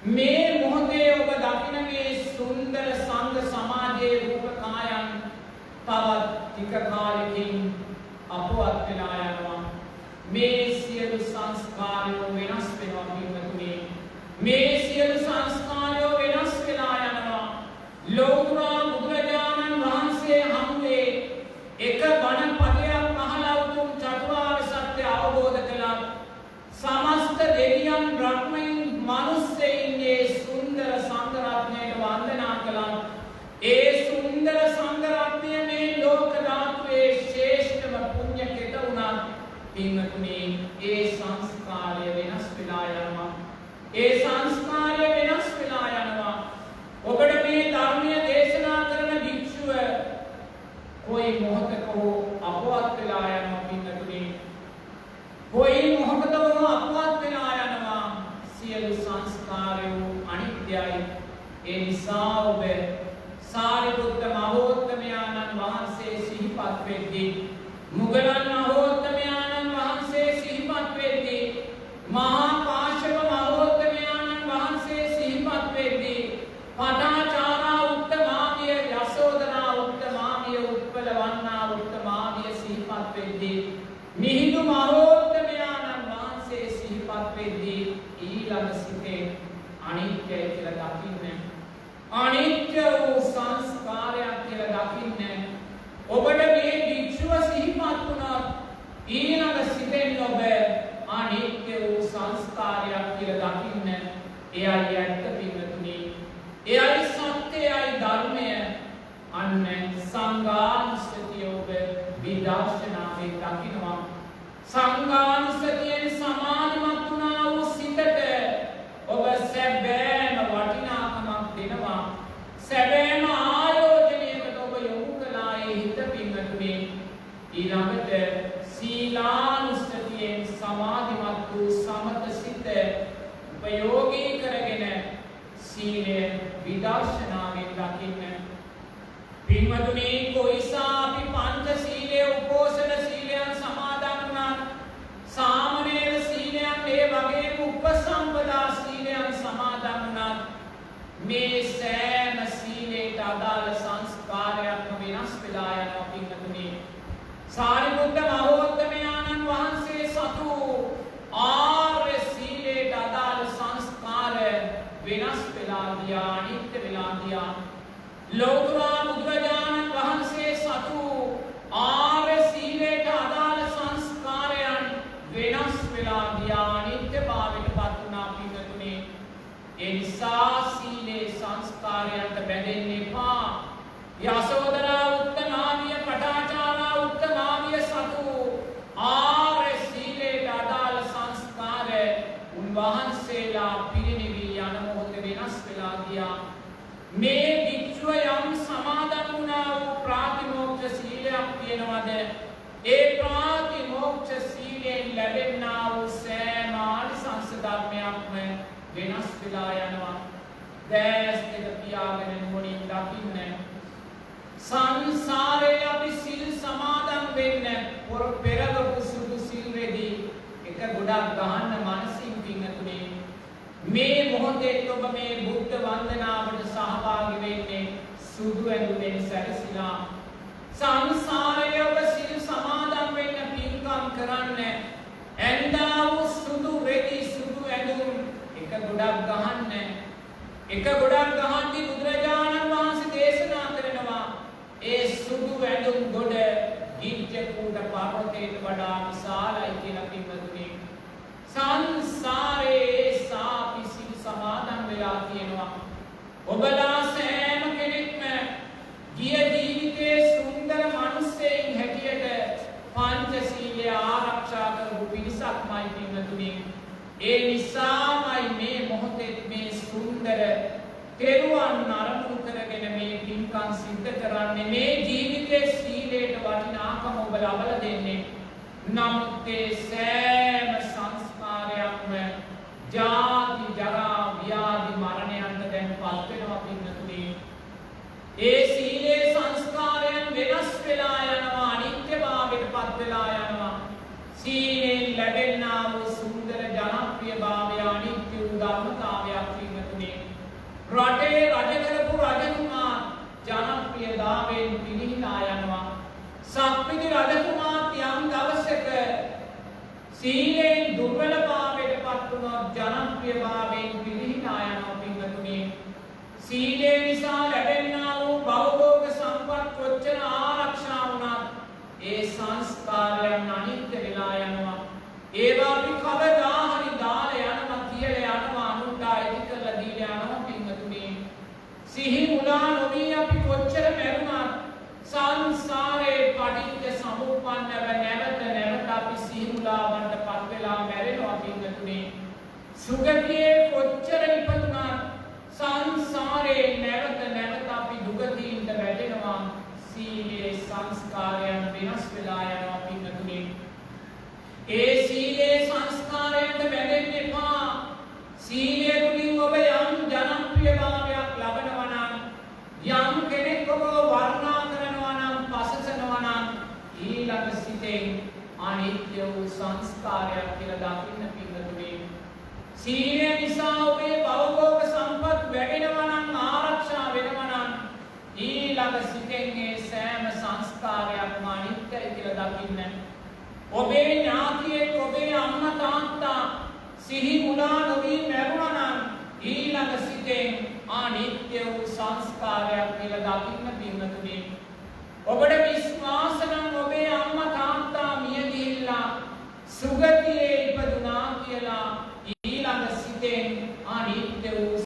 මේ මොහොතේ ඔබ දකින මේ සුන්දර සංඝ සමාජයේ රූප කායන් තවත් ටික කාලෙකින් අපවත් වෙලා යනවා. මේ සියලු සංස්කාරය වෙනස් වෙනවා පින්වතුනි. මේ සියලු සංස්කාරය වෙනස් වෙලා යනවා. ලෝතුරා බුදුරජාණන් වහන්සේ හමුවේ එක බණ පදයක් අහලා උතුම් චතුරාර්ය සත්‍ය අවබෝධ කළා. සමස්ත දෙවියන් බ්‍රහ්මයන් මිනිස්සෙයින් ඒ සුන්දර සංඝ රත්නයට වන්දනා කළා. ඒ සුන්දර සංඝ රත්නය මේ ලෝක ධාතුවේ ශ්‍රේෂ්ඨම පුණ්‍ය කෙත වුණා. පින්වතුනි, ඒ සංස්කාරය වෙනස් වෙලා යනවා. ඒ සංස්කාරය වෙනස් වෙලා යනවා. ඔබට මේ ධර්මය දේශනා කරන භික්ෂුව කොයි මොහොතක හෝ අපවත් වෙලා යනවා පින්වතුනි. කොයි මොහොතක හෝ අපවත් වෙලා යනවා. සියලු සංස්කාරය අනිත්‍යයි. ඒ නිසා ඔබ සාරිපුත්ත මහෝත්තමයාණන් වහන්සේ සිහිපත් වෙද්දී, මුගලන් මහෝත්තමයාණන් වහන්සේ සිහිපත් වෙද්දී, මහා කාශ්‍යප මහෝත්තමයාණන් වහන්සේ සිහිපත් වෙද්දී, පටාචාරා උත්තමාවිය, යසෝදරා උත්තමාවිය, උත්පලවන්නා උත්තමාවිය සිහිපත් වෙද්දී, මිහිඳු මහෝත්තමයාණන් වහන්සේ සිහිපත් වෙද්දී ඊළඟ සිතේ අනිත්‍යයි කියලා දකින්න. අනිත්‍ය වූ සංස්කාරයක් කියලා දකින්න. ඔබට මේ භික්ෂුව සිහිපත් වුණා ඊළඟ සිතෙන් ඔබ අනිත්‍ය වූ සංස්කාරයක් කියලා දකින්න. එයයි ඇත්ත පින්වතුනි. එයයි සත්‍යයයි ධර්මය. අන්න සංඝානුස්සතිය ඔබ විදර්ශනාවෙන් දකිනවා. සංඝානුස්සතියෙන් සමාධිමත් වුණා වූ සිතට ඔබ සැබෑම වටිනාකමක් දෙනවා. සැබෑම ආයෝජනයකට ඔබ යොමු කළා ඒ හිත පින්වතුනි. ඊළඟට සීලානුස්සතියෙන් සමාධිමත් වූ සමත සිත උපයෝගී කරගෙන සීලය විදර්ශනාවෙන් දකින්න. පින්වතුනි, කොයිසා අපි පංච සීලය, උපෝසන සීලයන් සමාදන් වුණා, සාමණේර සීලයන් ඒ වගේම උපසම්පදා සීලයන් සමාදන් වුණා, මේ සෑම සීලයට අදාළ සංස්කාරයක්ම වෙනස් වෙලා යනවා පින්වතුනි. සාරිපුත්ත මහෝත්තමයාණන් වහන්සේ සතු ආර්ය සීලයට අදාළ සංස්කාර වෙනස් වෙලා ගියා, අනිත්‍ය වෙලා ගියා. ලෝතුරා බුදුරජාණන් වහන්සේ සතු ආර්ය සීලයට අදාළ සංස්කාරයන් වෙනස් වෙලා ගියා, අනිත්‍යභාවයට පත් වුණා පින්වතුනි. ඒ නිසා සීලේ සංස්කාරයන්ට බැඳෙන්න එපා. යසෝදරා උත්තමාවිය, පටාචාරා උත්තමාවිය සතු ආර්ය සීලයට අදාළ සංස්කාර උන්වහන්සේලා පිරිනිවි යන මොහොතේ වෙනස් වෙලා ගියා. මේ භික්ෂුව යම් සමාදන් වුණා වූ ප්‍රාතිමෝක්ෂ සීලයක් තියෙනවද? ඒ ප්‍රාතිමෝක්ෂ සීලයෙන් ලැබෙනා වූ සෑම ආනිසංස ධර්මයක්ම වෙනස් වෙලා යනවා. දැස් දෙක පියාගෙන නුවණින් දකින්න. සංසාරේ අපි සිල් සමාදන් වෙන්න පෙරගපු සුදු සිල් රෙදි එක ගොඩක් ගහන්න මනසින් පින්තුනේ. මේ මොහොතේ ඔබ මේ බුද්ධ වන්දනාවට සහභාගී වෙන්නේ සුදු ඇඳුමෙන් සැරසිලා. සංසාරයේ ඔබ සිල් සමාදන් වෙන්න පින්කම් කරන්න ඇඳා වූ සුදු රෙදි, සුදු ඇඳුම් එක ගොඩක් ගහන්න. එක ගොඩක් ගහද්දී බුදුරජාණන් වහන්සේ දේශනා කරනවා ඒ සුදු ඇඳුම් ගොඩ ගිජ්ජකූට පර්වතයට වඩා විශාලයි කියලා පින්වතුනි. සංසාරේ සාපි සිල් සමාදන් වෙලා තියෙනවා. ඔබලා සෑම කෙනෙක්ම ගිය ජීවිතයේ සුන්දර මිනිසෙයින් හැටියට පංචශීලය ආරක්ෂා කරපු පිරිසක්මයි පින්වතුනි. ඒ නිසාමයි මේ මොහොතේ මේ සුන්දර තෙරුවන් අරමුණු කරගෙන මේ පින්කම් සිද්ධ කරන්නේ. මේ ජීවිතයේ සීලයට වටිනාකම ඔබ ලබා දෙන්නේ. නමුත් ඒ සෑම සංස්කාරයක්ම ජාති, ජරා, ව්‍යාධි, මරණයන්ට දැන් පත් වෙනවා පින්වතුනි. ඒ සීලේ සංස්කාරයන් වෙනස් වෙලා යනවා, අනිත්‍යභාවයට පත් වෙලා යනවා. සීලෙන් ලැබෙනා වූ සුන්දර ජනප්‍රියභාවය අනිත්‍ය වූ ධර්මතාවයක් පින්වතුනි. රටේ රජ කරපු රජතුමා ජනප්‍රියතාවයෙන් පිරිහිලා යනවා. සක්විති රජතුමාත් යම් දවසක සීලෙන් දුර්වලභාවයට පත් වුණොත් ජනප්‍රියභාවයෙන් පිරිහිලා යනවා පින්වතුනි. සීලය නිසා ලැබෙනා වූ භවභෝග සම්පත් කොච්චර ආරක්ෂා වුණත් ඒ සංස්කාරයන් අනිත්‍ය වෙලා යනවා. ඒවා අපි කවදා හරි දාලා යනවා කියලා යනවා අනුන්ට අයිති කරලා දීලා යනවා පින්වතුනි. සිහි මුලා නොවී අපි කොච්චර මැරුණත් සංසාරේ පටිච්ච සමුප්පන්නව නැවත අපි සිහි මුලාවන්ට පත් වෙලා මැරෙනවා පින්වතුනි. සුගතියේ කොච්චර ඉපදුණත් සංසාරේ නැවත අපි දුගතියින්ට වැටෙනවා. සීලේ සංස්කාරයන් වෙනස් වෙලා යනවා පින්වතුනි. ඒ සීලේ සංස්කාරයන්ට වැටෙන්න එපා. සීලය තුලින් ඔබ යම් ජනප්‍රියභාවයක් ලබනවා නම් යම් කෙනෙක් ඔබ වර්ණනා කරනවා නම් පසසනවා නම් ඊළඟ සිතෙන් අනිත්‍ය වූ සංස්කාරයක් කියලා දකින්න පින්වතුනි. සීලය නිසා ඔබේ භවභෝග සම්පත් වැඩෙනවා නම් ආරක්ෂා වෙනවා නම් ඊළඟ සිතෙන් මේ සෑම සංස්කාරයක්ම අනිත්‍යයි කියලා දකින්න. ඔබේ ඥාතියෙක් ඔබේ අම්මා තාත්තා සිහි මුලා නොවී මැරුණා නම් ඊළඟ සිතෙන් අනිත්‍ය වූ සංස්කාරයක් කියලා දකින්න පින්වතුනි. ඔබට විශ්වාස නම් ඔබේ අම්මා තාත්තා මිය ගිහිල්ලා සුගතියේ ඉපදුනා කියලා ඊළඟ සිතෙන් අනිත්‍ය වූ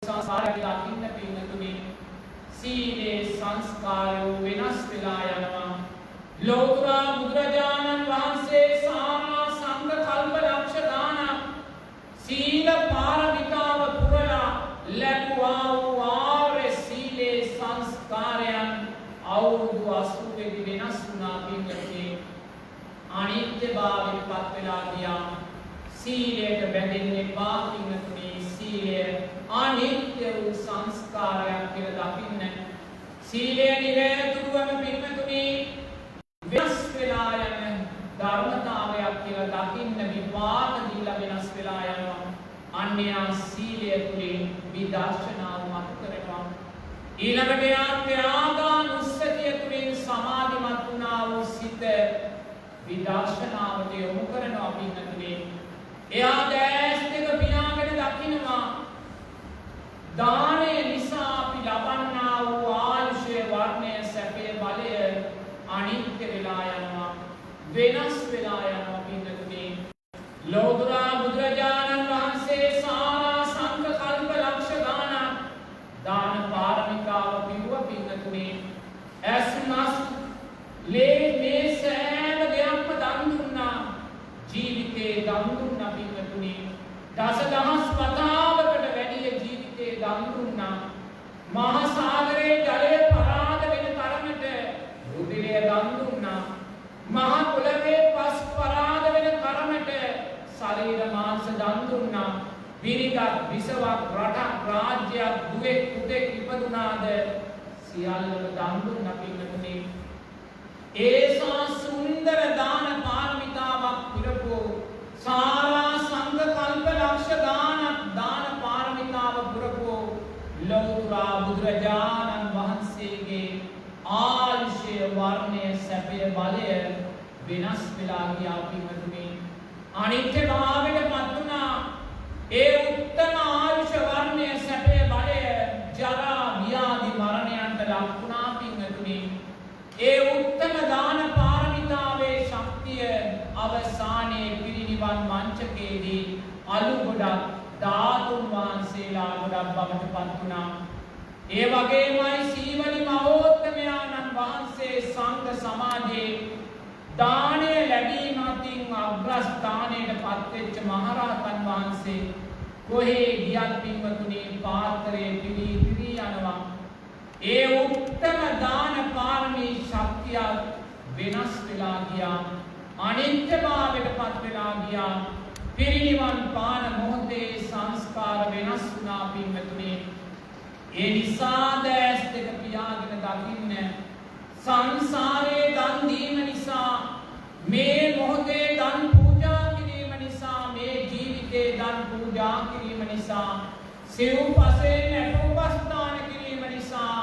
සංස්කාරයක් දකින්න පින්වතුනි. සීලේ සංස්කාරය වෙනස් වෙලා යනවා. ලෝතර බුදුරජාණන් වහන්සේ සාමා සංඝ කල්ප ලක්ෂ ගානක් සීල පාරමිතාව පුරලා ලැබුවා වූ ආර්ය සීලේ සංස්කාරයන් අවුරුදු 80 වෙනස් වුණා පින්වතුනි. අනිත්‍යභාවයට පත් වෙලා ගියා. සීලයට බැඳෙන්න එපා පින්වතුනි. සීලය අනිත්‍ය වූ සංස්කාරයක් කියලා දකින්න. සීලය නිරතුරුවම පින්වතුනි වෙනස් වෙලා යන ධර්මතාවයක් කියලා දකින්න විපාක දීලා වෙනස් වෙලා යනවා. අන්‍යා සීලය තුළින් විදර්ශනාව මත කරනවා. ඊළඟට යා ත්‍යාගානුස්සතිය තුළින් සමාධිමත් වුණා වූ සිත විදර්ශනාවට යොමු කරනවා පින්වතුනි. එයා දැස් දෙක පියාගෙන දකින්නවා දානය නිසා අපි ලබන්නා වූ ආයුෂය වර්ණය සැපේ බලය අනිත්‍ය වෙලා යනවා වෙනස් වෙලා යනවා පින්වතුනි. ලෝතර බුදුරජාණන් වහන්සේ සාරා සංඝ කල්ප ලක්ෂ ගානක් දාන පාරමිතාව පිරුව පින්වතුනි. ඇස්මස් මේ සෑම දෙයක්ම දන් දුන්නා. ජීවිතේ දන් දුන්නා පින්වතුනි. දසදහස් වතාවකට වැඩි ජීවිතේ දන් දුන්නා. මහා සාගරයේ ජලය පරාද වෙන තරමට රුධිරය දන් දුන්නා. මහා කුලවේ පස් පරාද වෙන තරමට ශරීර මාංශ දන් දුන්නා. විරිගත් විසවක් රටක් රාජ්‍යයක් දුවෙක් පුතෙක් ඉපදුනාද සියල්ලම දන් දුන්නා පින්වතුනි. ඒසා සුන්දර දාන පාරමිතාවක් පිරපු සාරා සංඝ කල්ප ලක්ෂ ගානක් දාන පාරමිතාව පුරපු ලෞතර බුදුරජාණන් වහන්සේගේ ආයුෂය වර්ණය සැපය බලය වෙනස් වෙලා ගියා පින්වතුනි. අනිත්‍යභාවයට පත් වුණා. ඒ උත්තම ආයුෂ වර්ණය සැපය බලය ජරා ව්‍යාධි මරණයන්ට ලක් වුණා පින්වතුනි. ඒ උත්තම දාන පාරමිතාවේ ශක්තිය අවසානයේ පිරිනිවන් මංචකයේදී අලු ගොඩක් ධාතුන් වහන්සේලා ගොඩක් බවට පත් වුණා. ඒ වගේමයි සීවලි මහෝත්තමයන්න් වහන්සේ සංඝ සමාජයේ දානය ලැබීම අතින් අග්‍රස්ථානයට පත්වෙච්ච මහරහතන් වහන්සේ කොහේ ගියත් පින්වතුනි පාත්‍රයේ පිරී යනවා. ඒ උත්තම දාන පාරමී ශක්තිය වෙනස් වෙලා ගියා. අනිත්‍යභාවයට පත් වෙලා ගියා. පිරිනිවන් පාන මොහොතේ සංස්කාර වෙනස් වුණා පින්වතුනි. ඒ නිසා දැස් දෙක පියාගෙන දකින්න. සංසාරේ දන් දීම නිසා මේ මොහොතේ දන් පූජා කිරීම නිසා මේ ජීවිතේ දන් පූජා කිරීම නිසා සිව්පසෙන් උපස්ථාන කිරීම නිසා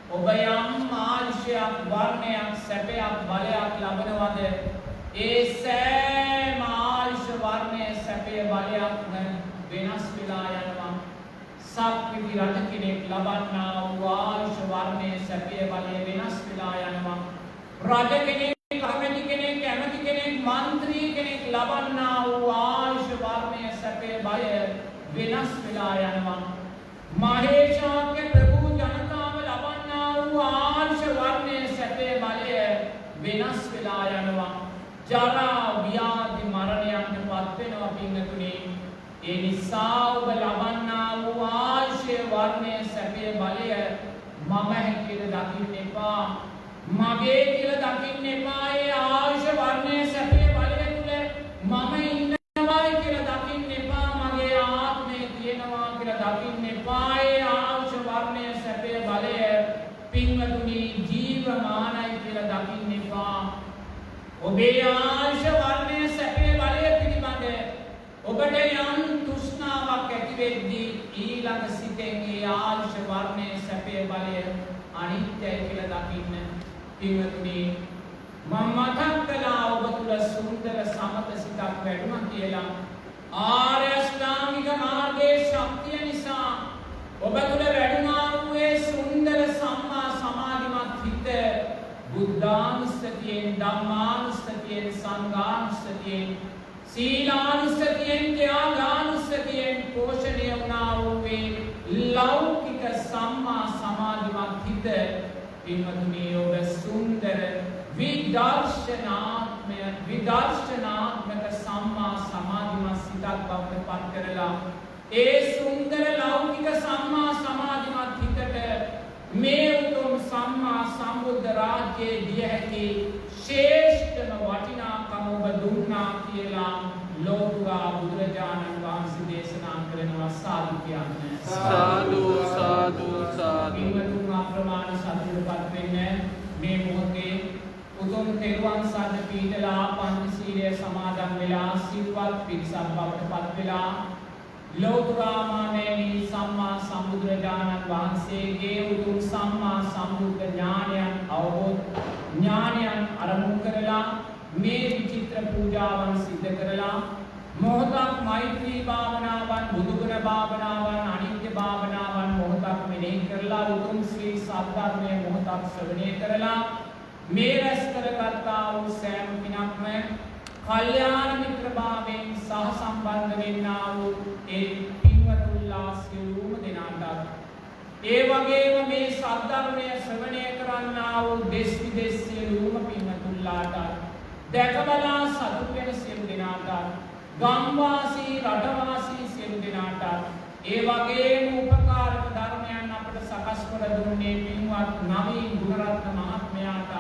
ඔබ යම් ආයුෂයක් වර්ණයක් සැපයක් බලයක් ලබනවද ඒ සෑම ආයුෂ වර්ණය සැපය බලයක්ම වෙනස් වෙලා යනවා සක්විති රජ කෙනෙක් ලබන්නා වූ ආයුෂ වර්ණය සැපය බලය වෙනස් වෙලා යනවා රජ කෙනෙක් කැමති කෙනෙක් මන්ත්‍රී කෙනෙක් ලබන්නා වූ ආයුෂ වර්ණය සැපය බලය වෙනස් වෙලා යනවා මහේශාක්‍ය ප්‍රභු ජනතාව ලබන්නා වූ ආයුෂ වර්ණය සැපය බලය වෙනස් වෙලා යනවා ජරා ව්‍යාධි මරණයන්ට පත් වෙනවා පින්තුනි ඒ නිසා ඔබ ලබන්නා වූ ආයුෂ වර්ණය සැපය බලය මම කියලා දකින්න එපා මගේ කියලා දකින්න එපා ඒ ආයුෂ වර්ණය සැපය බලය තුල මම ඉන්නවායි කියලා දකින්න එපා මගේ ආත්මය තියෙනවා කියලා දකින්න එපා ඒ ආයුෂ වර්ණය සැපය බලය පින්වතුනි ජීවමානයි කියලා දකින්න එපා ඔබේ ආයුෂ වර්ණය සැපේ බලය පිළිබඳ ඔබට යම් තෘෂ්ණාවක් ඇති වෙද්දී ඊළඟ සිතෙන් ඒ ආයුෂ වර්ණය සැපේ බලය අනිත්‍යයි කියලා දකින්න පින්වතුනි මම මතක් කළා ඔබ තුල සුන්දර සමත සිතක් වැඩුණා කියලා ආර්ය අෂ්ටාංගික මාර්ගයේ ශක්තිය නිසා ඔබ තුල වැඩුණා වූ ඒ සුන්දර සම්මා සමාධිමත් හිත බුද්ධානුස්සතියෙන් ධම්මානුස්සතියෙන් සංඝානුස්සතියෙන් සීලානුස්සතියෙන් ත්‍යාගානුස්සතියෙන් පෝෂණය වුණා වූ ලෞකික සම්මා සමාධිමත් හිත පින්වතුනි ඔබ සුන්දර විදර්ශනාත්මක සම්මා සමාධිමත් සිතක් බවට පත් කරලා ඒ සුන්දර ලෞකික සම්මා සමාධිමත් හිතට මේ උතුම් සම්මා සම්බුද්ධ රාජ්‍යයේ දිය හැකි ශ්‍රේෂ්ඨම වටිනාකම ඔබ දුන්නා කියලා ලෝතුරා බුදුරජාණන් වහන්සේ දේශනා කරනවා සාදු කියන්නේ සාදු සාදු සාදු පින්වතුන් අප්‍රමාණ සතුටපත් වෙන්නේ මේ මොහොතේ උතුම් තෙරුවන් සරණ පීඨලා පංචශීලය සමාදන් වෙලා සිල්වත් පිරිසක් බවට පත් වෙලා ලෝතුරා මානේනි සම්මා සම්බුදුරජාණන් වහන්සේගේ උතුම් සම්මා සම්බුද්ධ ඥානයන් අවබෝධ ඥානයන් අරමුණු කරලා මේ විචිත්‍ර පූජාවන් සිද්ධ කරලා මොහොතක් මෛත්‍රී භාවනාවන් බුදුගුණ භාවනාවන් අනිත්‍ය භාවනාවන් මොහොතක් මෙනෙහි කරලා උතුම් ශ්‍රී සද්ධර්මයේ මොහොතක් ශ්‍රවණය කරලා මේ රැස් කරගත්තා වූ සෑම පිනක්ම කල්යාණ මිත්‍ර භාවයෙන් සහ සම්බන්ධ වෙන්නා වූ ඒ පින්වතුන්ලා සියලුම දෙනාට ඒ වගේම මේ සද්ධර්මය ශ්‍රවණය කරන්නා වූ දෙස් විදෙස් සියලුම පින්වතුන්ලාට දැකබලා සතුට වෙන සියලු දෙනාට ගම්වාසී රටවාසී සියලු දෙනාට ඒ වගේම උපකාරක ධර්මයන් අපට සකස් කර දුන්නේ පින්වත් නවීන් ගුණරත්න මහත්මයාට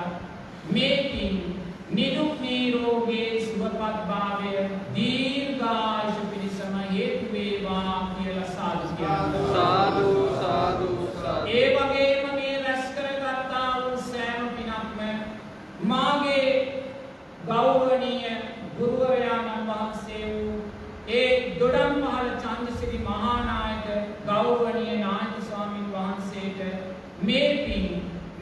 මේ පින් නිදුක් නිරෝගී සුවපත් භාවය දීර්ඝායුෂ පිණිසම හේතු වේවා කියලා සාදු කියනවා සාදු සාදු සාදු ඒ වගේම මේ රැස් කරගත්තා වූ සෑම පිනක්ම මාගේ ගෞරවනීය ගුරුවරයාණන් වහන්සේ වූ ඒ දොඩම්මහල චන්දසිරි මහා නායක ගෞරවනීය නායක ස්වාමීන් වහන්සේට මේ පින්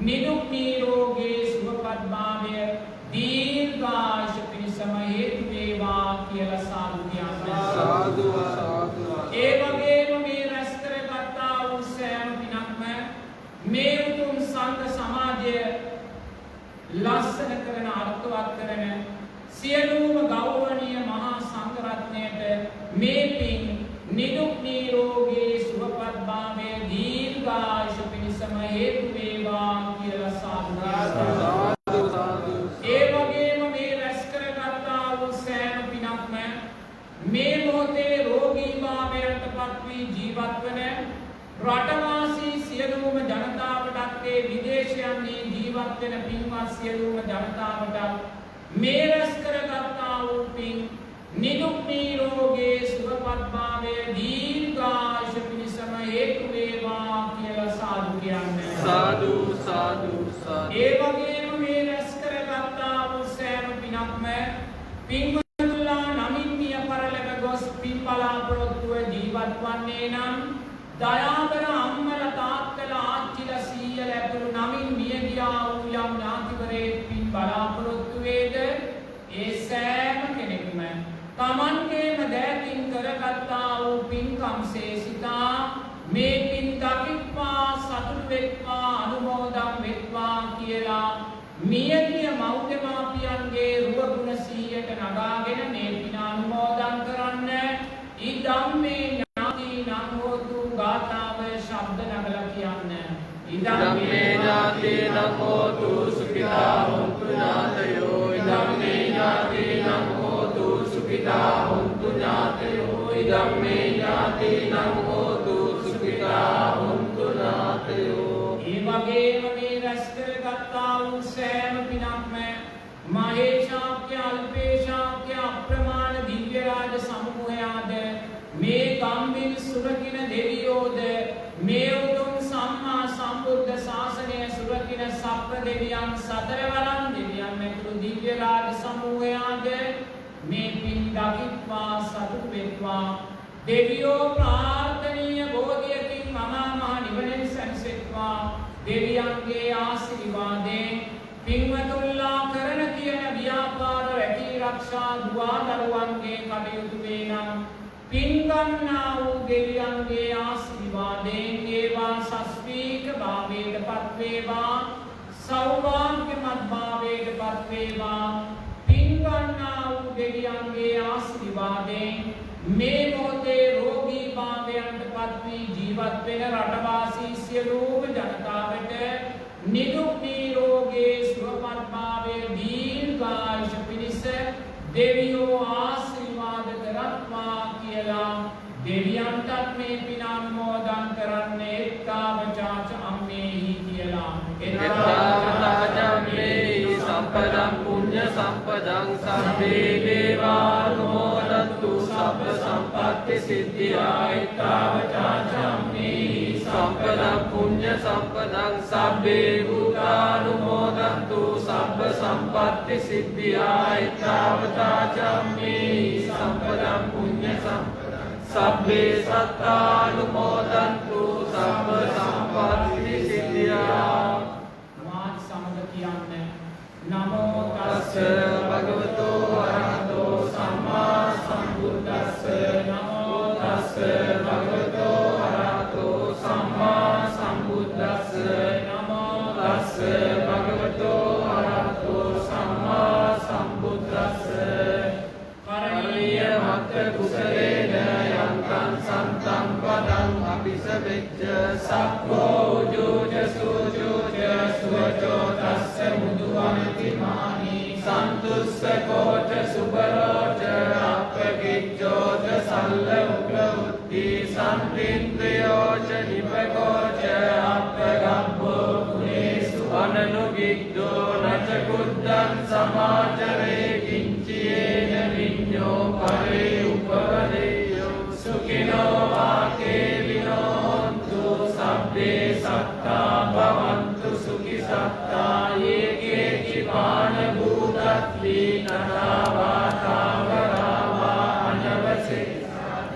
නිදුක් නිරෝගී සුවපත් භාවය දීර්ඝායුෂ පිණිසම හේතු වේවා කියලා සාදු කියනවා සාදු සාදු ඒ වගේම මේ රැස් කරගත්තා වූ සෑම පිනක්ම මේ උතුම් සංඝ සමාජය ලස්සන කරන අර්ථවත් කරන සියලුම ගෞරවනීය මහා සංඝ රත්නයට මේ පින් නිදුක් නිරෝගී සුවපත් භාවය දීර්ඝායුෂ පිණිසම හේතු වේවා කියලා සාදු කියනවා ඒ වගේම මේ රැස් කරගත්තා වූ සෑම පිනක්ම මේ මොහොතේ රෝගී භාවයට පත් වී ජීවත් වන රටවාසී සියලුම ජනතාවටත් ඒ විදේශයන්හි ජීවත් වෙන පින්වත් සියලුම ජනතාවට මේ රැස් කරගත්තා වූ පින් නිදුක් නිරෝගී සුවපත් භාවය දීර්ඝායුෂ පිණිසම හේතු වේවා කියලා සාදු කියන්නේ සාදු සාදු සාදු ඒ වගේම මේ රැස් කරගත්තා වූ සෑම පිනක්ම පින්වතුන්ලා නමින් මිය පරලොව ගොස් පින් බලාපොරොත්තුව ජීවත් වන්නේ නම් දයාබර අම්මලා තාත්තලා ආච්චිලා සීයලා ඇතුළු කියලා මියගිය මෞර්යමාපියන්ගේ රුවගුණ 100ට නගාගෙන මේ පින අනුමෝදන් කරන්න. ඉදම්මේ ඥාතිනං හෝතු ගාථාව ශබ්ද නගලා කියන්න. ඉදම්මේ ඥාතිනං හෝතු සුඛිතා හොන්තු ඥාතයෝ. ඉදම්මේ ඥාතිනං හෝතු සුඛිතා හොන්තු ඥාතයෝ. ඉදම්මේ ඥාතිනං හෝතු සුඛිතා හොන්තු ඥාතයෝ. ඒ වගේම මේ රැස් කරගත්තා වූ සෑම පිනක්ම මහේශාක්‍ය අල්පේශාක්‍ය අප්‍රමාණ දිව්‍ය රාජ සමූහයාද මේ ගම්බින් සුරකින දෙවියෝද මේ උතුම් සම්මා සම්බුද්ධ ශාසනය සුරකින සප්ත දෙවියන් සතරවරන් දෙවියන් ඇතුළු දිව්‍ය රාජ සමූහයාද මේ පින් දකිත්වා සතුටු වෙත්වා. දෙවියෝ ප්‍රාර්ථනීය බෝධියකින් අමා මහ නිවනෙන් සැනසෙත්වා. දෙවියන්ගේ ආශිර්වාදයෙන් පින්වතුන්ලා කරන කියන ව්‍යාපාර රැකී ආරක්ෂා දුවා දරුවන්ගේ කටයුතු වේ නම් පින් ගන්නා වූ දෙවියන්ගේ ආශිර්වාදයෙන් ඒවා සස්වීක භාවයට පත් වේවා. සෞභාග්‍යමත් භාවයට පත් වේවා. පින් ගන්නා වූ දෙවියන්ගේ ආශිර්වාදයෙන් මේ මොහොතේ රෝගී භාවයන්ට පත් වී ජීවත් වෙන රටවාසී සියලුම ජනතාවට නිදුක් නිරෝගී සුවපත් භාවයේ දීර්ඝායුෂ පිණිස දෙවියෝ ආශිර්වාද කරත්වා කියලා දෙවියන්ටත් මේ පින අනුමෝදන් කරන්නේ එත්තාවචාච අම්මේහි කියලා. එත්තාවචාච අම්මේහි සම්පදං පුඤ්ඤ සම්පදං සබ්බේ දේවානුමෝදන්තු සබ්බ සම්පත්ති සිද්ධියා. එත්තාවචාච අම්මේහි සම්පදං පුඤ්ඤ සම්පදං සබ්බේ භූතානුමෝදන්තු සබ්බ සම්පත්ති සිද්ධියා. එත්තාවචාච අම්මේහි සම්පදං පුඤ්ඤ සම්පදං සබ්බේ සත්තානුමෝදන්තු සබ්බ සම්පත්ති සිද්ධියා. මාත් සමග කියන්නේ නමෝ තස්ස භගවතෝ අරහතෝ සම්මා සම්බුද්දස්ස. නමෝ තස්ස භගවතෝ අරහතෝ සම්මා සම්බුද්දස්ස. නමෝ තස්ස භගවතෝ අරහතෝ සම්මා සම්බුද්දස්ස. කරණීය මත්ත කුසලේන යන්තං සන්තං පදං අபிසවෙච්ච සක්ඛෝ උජෝජ සෝජෝජ සුවචෝ තස්ස මුදුවන්ති මානි සන්තුස්සකෝච සුබරෝච අප්පකිච්ඡෝච සල්ල උග්‍රවුත්ති සම්පින්ද්‍රයෝච නිපකෝච අප්පගම්බෝ ගුණේසු අනනුගිද්දෝ නච කුද්දං සමාචරේ කිංචයේන විඤ්ඤෝ පරේ උපවදේයෝ සුඛිනෝ වාකේ විනෝන්තු සබ්බේ සත්තා භවන්තු සුඛි සත්තා යේකේ පාන භූතත්ති නරවා තාවරවා අනවසේ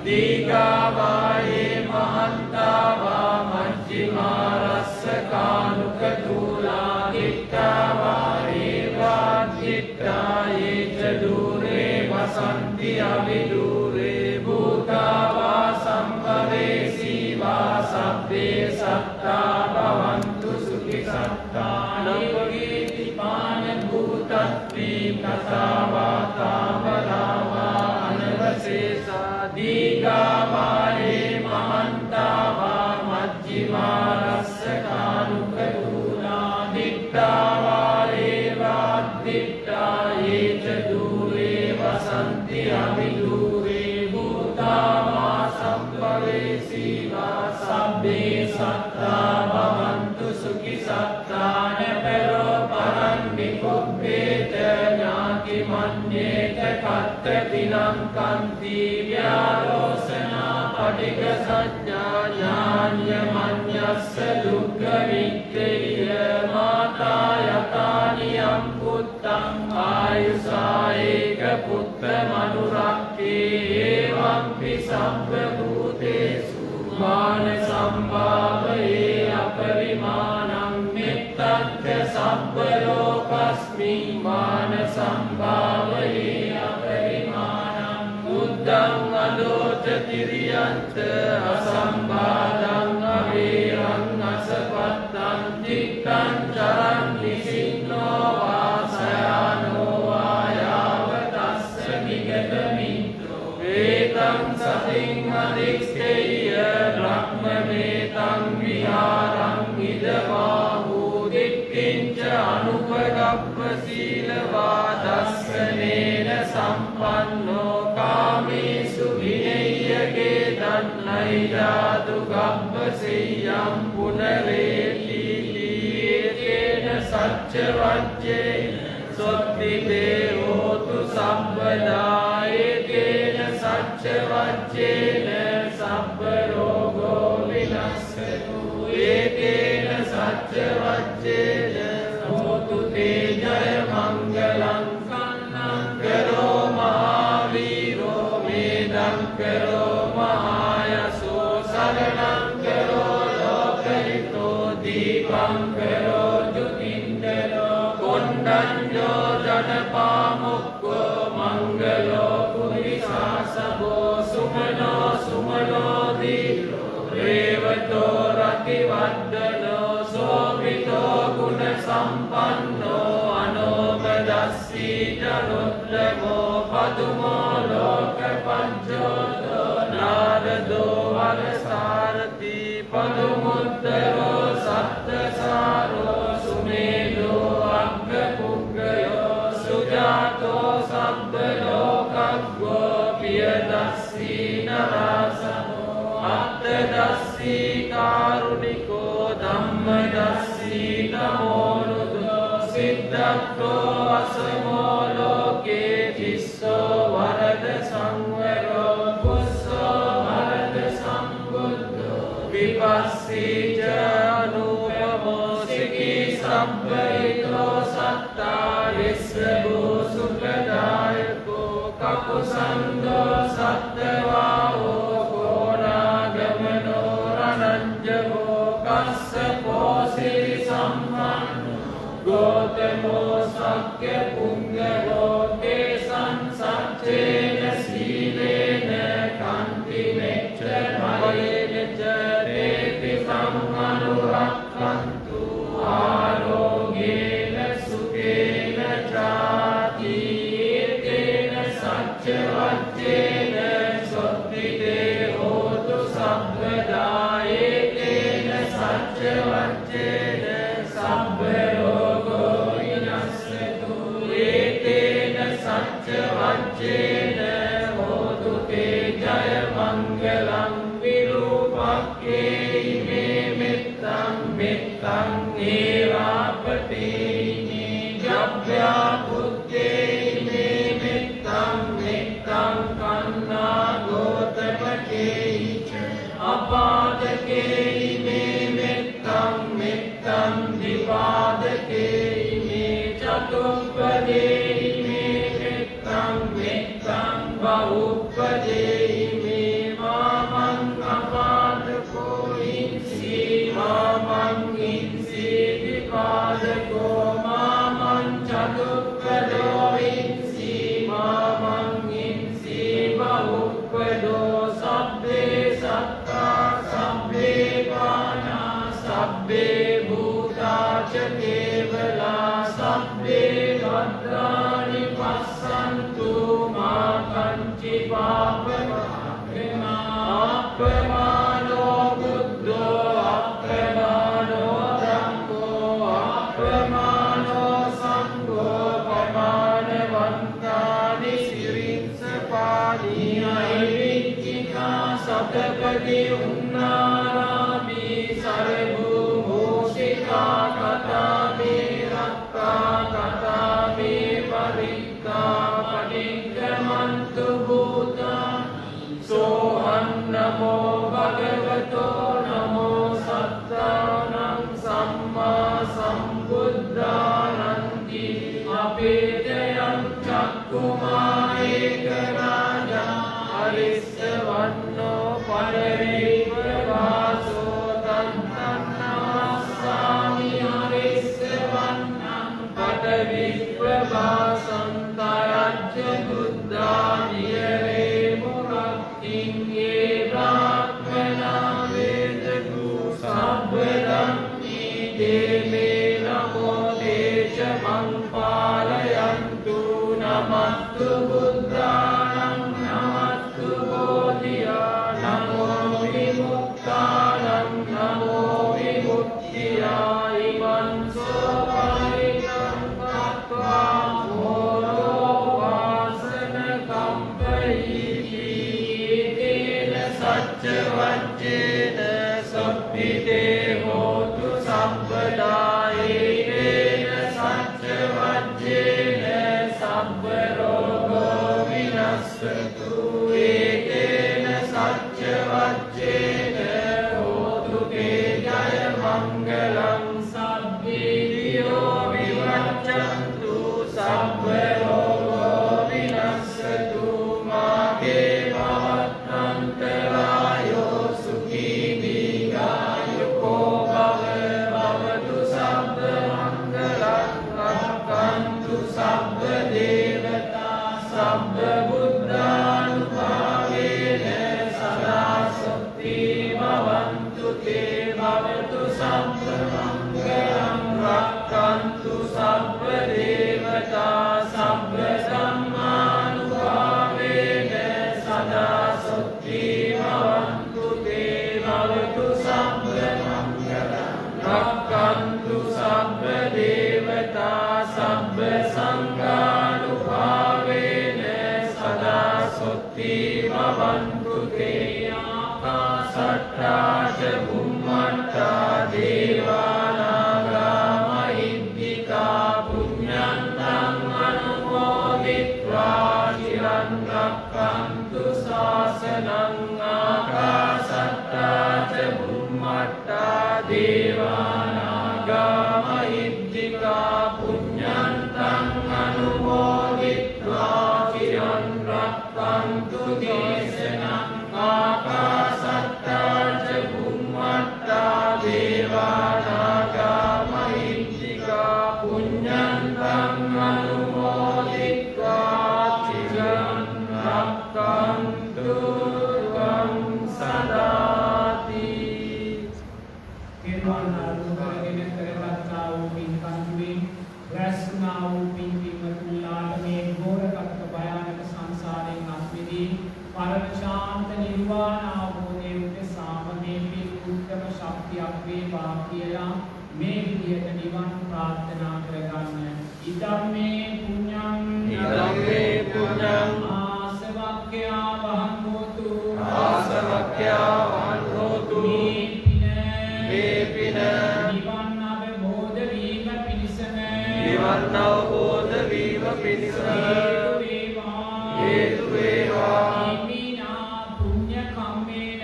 දීඝාවායේ මහන්තාවා මජ්ජිමා රස්ස කානුක තුලා දික්ඛාවායේ වාජ්ජිත්තායේ ච දුරේ වසන්ති අවිදුරේ භූතාවා සම්පවේසීවා සබ්බේ සත්තා භවන්තු සුඛි සත්තා යේකේති පාන භූතත්ති කතාවා තාවරවා අනවශේෂා දීඝාවායේ මහන්තාවා මජ්ජිමා රස්ස කානුක තුලා දික්ඛාවායේ වාජ්ජිත්තායේ ච දුරේ වසන්ති අවිදුරේ භූතාවා සම්පවේසීවා සබ්බේ සත්තා භවන්තු සුඛි සත්තා නපරෝ පරං නිකුබ්බේත ඥාති මඤ්ඤේත කත්ත තිනං කන්ති ව්‍යාරෝසනා පටික සඤ්ඤා ඥාන්‍ය මඤ්ඤස්ස දුක්ඛ වික්ඛේය මාතා යතානියම් පුත්තං ආයුසා ඒක පුත්ත මනුරක්ඛේ එවංපි සබ්බ භූතේසු මාන සම්භාවයේ අපරිමාණං මෙත්තං සබ්බ ලෝකස්මින් මාන සම්භාවයේ අපරිමාණං බුද්ධං අදෝච තිරියන්ත අසම්බාධං අවේරං අසපත්තං චිත්තං චරං නිසි ගබ්බ සීලවා දස්සනේන සම්පන්නෝ කාමේසු විනය්‍යගේ දන්නයි ජාතු ගබ්බ සෙය්‍යම් පුනරේති තීතේන සච්ච වච්චේ සොත්තිතේ හෝතු සම්පදා ඒකේන සච්ච වච්චේන සබ්බ රෝගෝ විනස්සතු ඒකේන සච්ච වච්චේන හෝතු තේ ජය මංගලං කන්නං කරෝ මහාවීරෝ මේදං කරෝ මහායසෝ සරණං කරෝ ලෝකහිතෝ දීපං කරෝ ජුතින්දරෝ කොණ්ඩඤ්ඤෝ ජනපාමුක්ඛෝ මංගලෝ පුරිසාසබෝ සුමනෝ සුමනෝ දීපෝ රේවතෝ රතිවද්දනෝ සෝවිතෝ ගුණ සම්පන්නෝ අනෝමදස්සී ජනුත්තමෝ පදුමෝ ලෝකපංචෝතෝ නාරදෝ වරසාරති පදුමුත්තරෝ සත්තසාරෝ සුමේලෝ අග්ගපුග්ගයෝ සුජාතෝ සබ්බ ලෝකග්ගෝ පියදස්සී නරාසනෝ අත්තදස්සී කාරුණිකෝ ධම්මදස්සී නමෝනුදෝ සිද්ධක්ඛෝ අසමෝ ලෝකේ තිස්සෝ වරද සංවරෝ පුස්සෝ වරද සම්බුද්ධෝ විපස්සී ච අනුපමෝ සිකී සබ්බයිතෝ සත්තා විස්සභූ සුඛදායකෝ කකුසන්தோ සත්තවාහෝ කෝනාගමනෝ රණංජගෝ කස්සපෝ සිරි සම්පන්නෝ ගෝතමෝ සක්්‍ය පුංගවෝ තේසං සච්චේන සීලේන කන්ති මෙච්ච භයේන ච තේති සම්මනුරක්ඛන්තු ආරෝගේන සුඛේන චාති ඒතේන සච්ච වච්චේන සොත්තිතේ හෝතු සබ්බදා ඒතේන සච්ච වච්චේන සබ්බ රෝගෝ විනස්සතු ඒතේන සච්ච වච්චේන හෝතු තේ ජය මංගලං විරූපක්ඛේ මේ මෙත්තං මෙත්තං ඒවාපතේනේ ජබ්භ්‍යා පුත්තේ මේ මෙත්තං මෙත්තං කන්නා ගෝතපකේච අපාදකේ මේ මෙත්තං මෙත්තං දිපාදකේ මේ චතුප්පදේ මේ මෙත්තං මෙත්තං බහුප්පදේ මේ මාමං අපාදකෝ ඉන්සී මාමං ඉන්සී විපාදකෝ මාමං චතුප්පදෝ ඉන්සී මාමං ඉන්සී බහුප්පදෝ සබ්බේ සත්තා සබ්බේ පානා සබ්බේ භූතා ච කේවලා සබ්බේ භද්‍රාණි පස්සන්තු මා කංචි අප්‍රමාණෝ බුද්ධෝ අප්‍රමාණෝ ධම්මෝ අප්‍රමාණෝ සංඝෝ පමානවන්තානි සිරින්ස පාණියයි විච්චිකා සතපති උන්නාරාමි සරභූ මෝසිකා කතාමේ රක්කා කතාමේ පරික්කා පටික්කමන්තු භූතා සෝහං නමෝ භගවතෝ නමෝ සත්තානං සම්මා සම්බුද්ධානන්ති අපේතයං චක්කුමා ඒක රාජා අරිස්ස වන්නෝ පරවේව වාසෝ තන්තන්නස්සාමි අරිස්ස වන්නං පටවිප්ප වාසං තයච්ච බුද්ධානියරේ මුරක්තිං ඒ බ්‍රාහ්මනා වේදගු සබ්බදම්මි දේමේ නමෝ දේශ මං පාලයන්තු නමස්තු බුද්ධානං නමස්තු බෝධියා නමෝ විමුක්තානං නමෝ විමුක්තියා ඉමං සෝ පරිණං ඒතේ හෝතු සම්පදායේන සච්ච වජ්ජේන සබ්බ රෝගෝ විනස්සතු ඒතේන සච්ච වජ්ජේන හෝතු තේ ජය මංගලං සබ්බීතියෝ විවච්ඡන්තු සබ්බ රෝගෝ විනස්සතු මාගේ භවත්තන්තරායෝ සුඛී දීඝායුකෝ භව භවතු සබ්බ මංගලං රක්ඛන්තු සබ්බ දේවතා සබ්බ බුද්ධානුභාවේන සදා සොත්ති භවන්තු තේ භවතු සබ්බ මංගලං රක්ඛන්තු සබ්බ දේවතා සබ්බ ධම්මානුභාවේන සදා සොත්ති භවන්තු තේ භවතු සබ්බ මංගලං රක්ඛන්තු සබ්බ දේවතා සබ්බ සංඝානුභාවේන සදා සොත්ති භවන්තු තේ ආකාශට්ටා ච බුම්මට්ටා දේවානාගා මහිද්దికා පුඤ්ඤන්තං අනුමෝදිත්වා චිරන් රක්ඛන්තු ශාසනං ආකාශට්ටා ච බුම්මට්ටා දේවානාගා මහිද්దికා පුඤ්ඤන්තං අනුමෝදිත්වා චිරන් රක්ඛන්තු දේශනං ආකාශට්ටා ච බුම්මට්ටා දේවානාගා මහිද්దికා පුඤ්ඤන්තං අනුමෝදිත්වා චිරන් රක්ඛන්තු ත්වං සදාති. තෙරුවන් අනුකරගෙන කරගත්තා වූ පින්කම්තුලින් රැස්නා වූ පින්කම්තුලාට මේ ඝෝරකත්ව භයානක සංසාරයෙන් අත් මිදී පරම ශාන්ත නිර්වාණ අවබෝධයේ උදෙසාම මේ පින් උත්තම ශක්තියක් වේවා කියලා මේ විදියට නිවන් ප්‍රාර්ථනා කරගන්න. ඉදම්මේ පුඤ්ඤං ඉදම්මේ පුඤ්ඤං ආසවක්ඛ්‍යා වහං හෝතු ආසවක්ඛ්‍යා වහං හෝතු මේ පින නිවන් අවබෝධ වීම පිණිසම නිවන් අවබෝධ වීම පිණිසම හේතු වේවා. ඉමිනා පුඤ්ඤ කම්මේන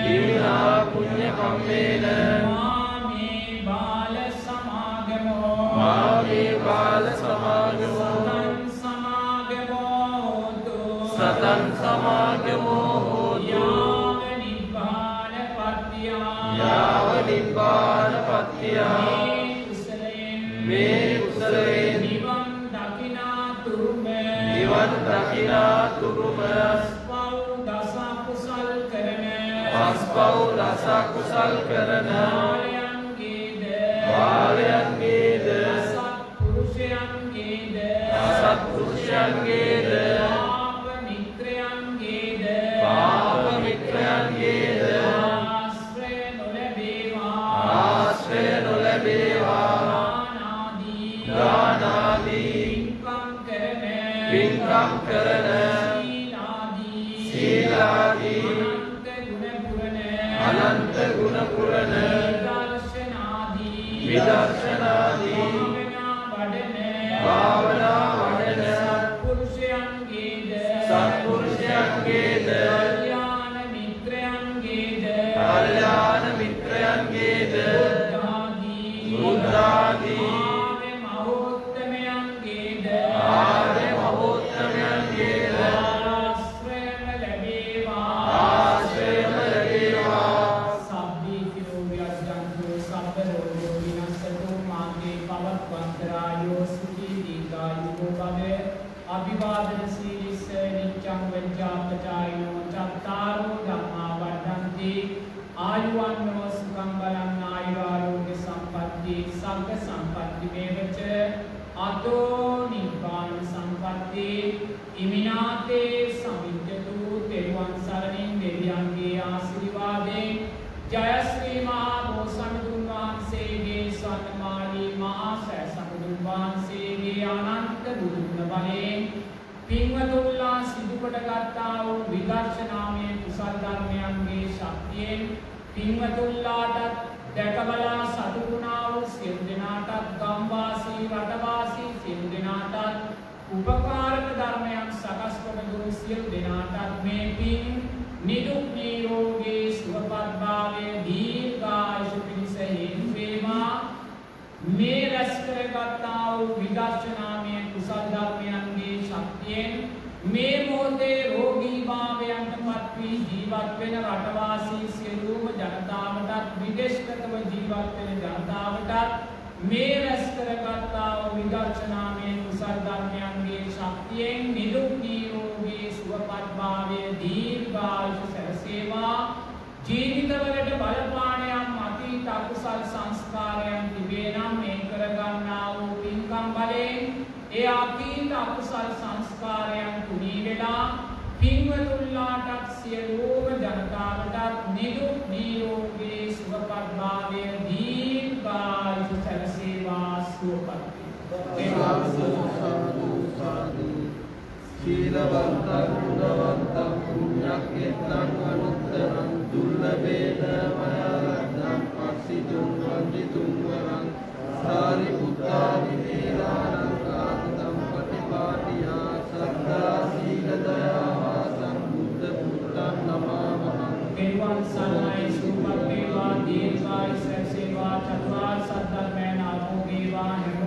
දීනා පුඤ්ඤ කම්මේන මාමේ බාල සමාගමෝ මාමේ බාල සමාගමෝ සතං සමාගමෝ හෝතු සතං සමාගමෝ හෝතු යාව නිබ්බාන පත්‍තියා යාව නිබ්බාන පත්‍තියා මේ කුසලයෙන් මේ කුසලයෙන් නිවන් දකිනා තුරුම නිවන් දකිනා තුරුම පස්පව් දස කුසල් කරන පස්පව් දස කුසල් කරන බාලයන්ගේද බාලයන්ගේද සත්පුරුෂයන්ගේද අසත්පුරුෂයන්ගේද පාප මිත්‍රයන්ගේද පාප මිත්‍රයන්ගේද ආශ්‍රය නොලැබේවා ආශ්‍රය නොලැබේවා. දානාදී පින්කම් කරන සීලාදී අනන්ත ගුණ පුරන විදර්ශනාදී භාවනා වඩන සත්පුරුෂයන්ගේද කල්යාණ මිත්‍රයන්ගේද බුද්ධාදී ආර්ය මහෝත්තමයන්ගේද ආශ්‍රයම ලැබේවා. සබ්බීතිරෝ විරජ්ජන්තු සබ්බ රෝගෝ විනස්සතු මාගේ පවත්වන්තරායෝ සුඛී දීඝායුකෝ භව අභිවාදන සීලිස්ස නිච්ඡං වජ්ජාපචායනෝ චත්තාරෝ ධම්මා වර්ධන්ති ආයුවන්නෝ සුඛං බලං ආයුරාෝග්‍ය සම්පatti සග්ග සම්පatti මේවච අතෝ නිබ්බාන සම්පatti ඉමිනාතේ සමිජ්ජතු තෙරුවන් සරණින් දෙවියන්ගේ ආශිර්වාදයෙන් ජය ශ්‍රී මහා බෝසත්තුන් වහන්සේගේ සන්නමාලී මහා සෑ සමුදුන් වහන්සේගේ අනන්ත බුදුගුණ බලයෙන් පින්වතුන්ලා සිදු කොට ගත්තා වූ විදර්ශනාමය කුසල් ධර්මයන්ගේ ශක්තියෙන් පින්වතුන්ලාට දැකබලා සතුටු වුණා වූ සියලු දෙනාටත් ගම්වාසී රටවාසී සියලු දෙනාටත් උපකාරක ධර්මයන් සකස් කොට දුන් සියලු දෙනාටත් මේ පින් නිදුක් නිරෝගී සුවපත්භාවය දීර්ඝායුෂ පිණිස හේතු වේවා. මේ රැස් කරගත්තා වූ විදර්ශනාමය කුසල ධර්මයන්ගේ ශක්තියෙන් මේ මොහොතේ රෝගී භාවයන්ට පත් වී ජීවත් වෙන රටවාසී සියලුම ජනතාවටත් විදේශගතව ජීවත් වෙන ජනතාවටත් මේ රැස් කරගත්තා වූ විදර්ශනාමය කුසල ධර්මයන්ගේ ශක්තියෙන් නිදුක් නිරෝගී සුවපත්භාවය දීර්ඝායුෂ සැලසේවා. ජීවිතවලට බලපානයන් අතීත අකුසල් සංස්කාරයන් තිබේ නම් මේ කරගන්නා වූ පින්කම් බලයෙන් ඒ අතීත අකුසල් සංස්කාරයන් තුනී වෙලා පින්වතුන්ලාටත් සියලුම ජනතාවටත් නිදුක් නිරෝගී සුවපත්භාවය දීර්ඝායුෂ සැලසේවා. සුවපත් වේවා. ශීලවන්තං ගුණවන්තං පුඤ්ඤක්ඛේතං අනුත්තරං දුර්ලභේන මයං පස්සිතුං වන්දිතුං වරං සාරිපුත්තානි වේදානං කාතං පටිපාටියා සද්ධා සීල දයා සම්බුද්ධ පුත්තං නමාමහං. දේවාන් සන්නයි සුපත් වේවා දීර්ඝායුෂ සේවා චතුරාර්ය සත්‍ය ධර්මයන් ආභෝගේවා.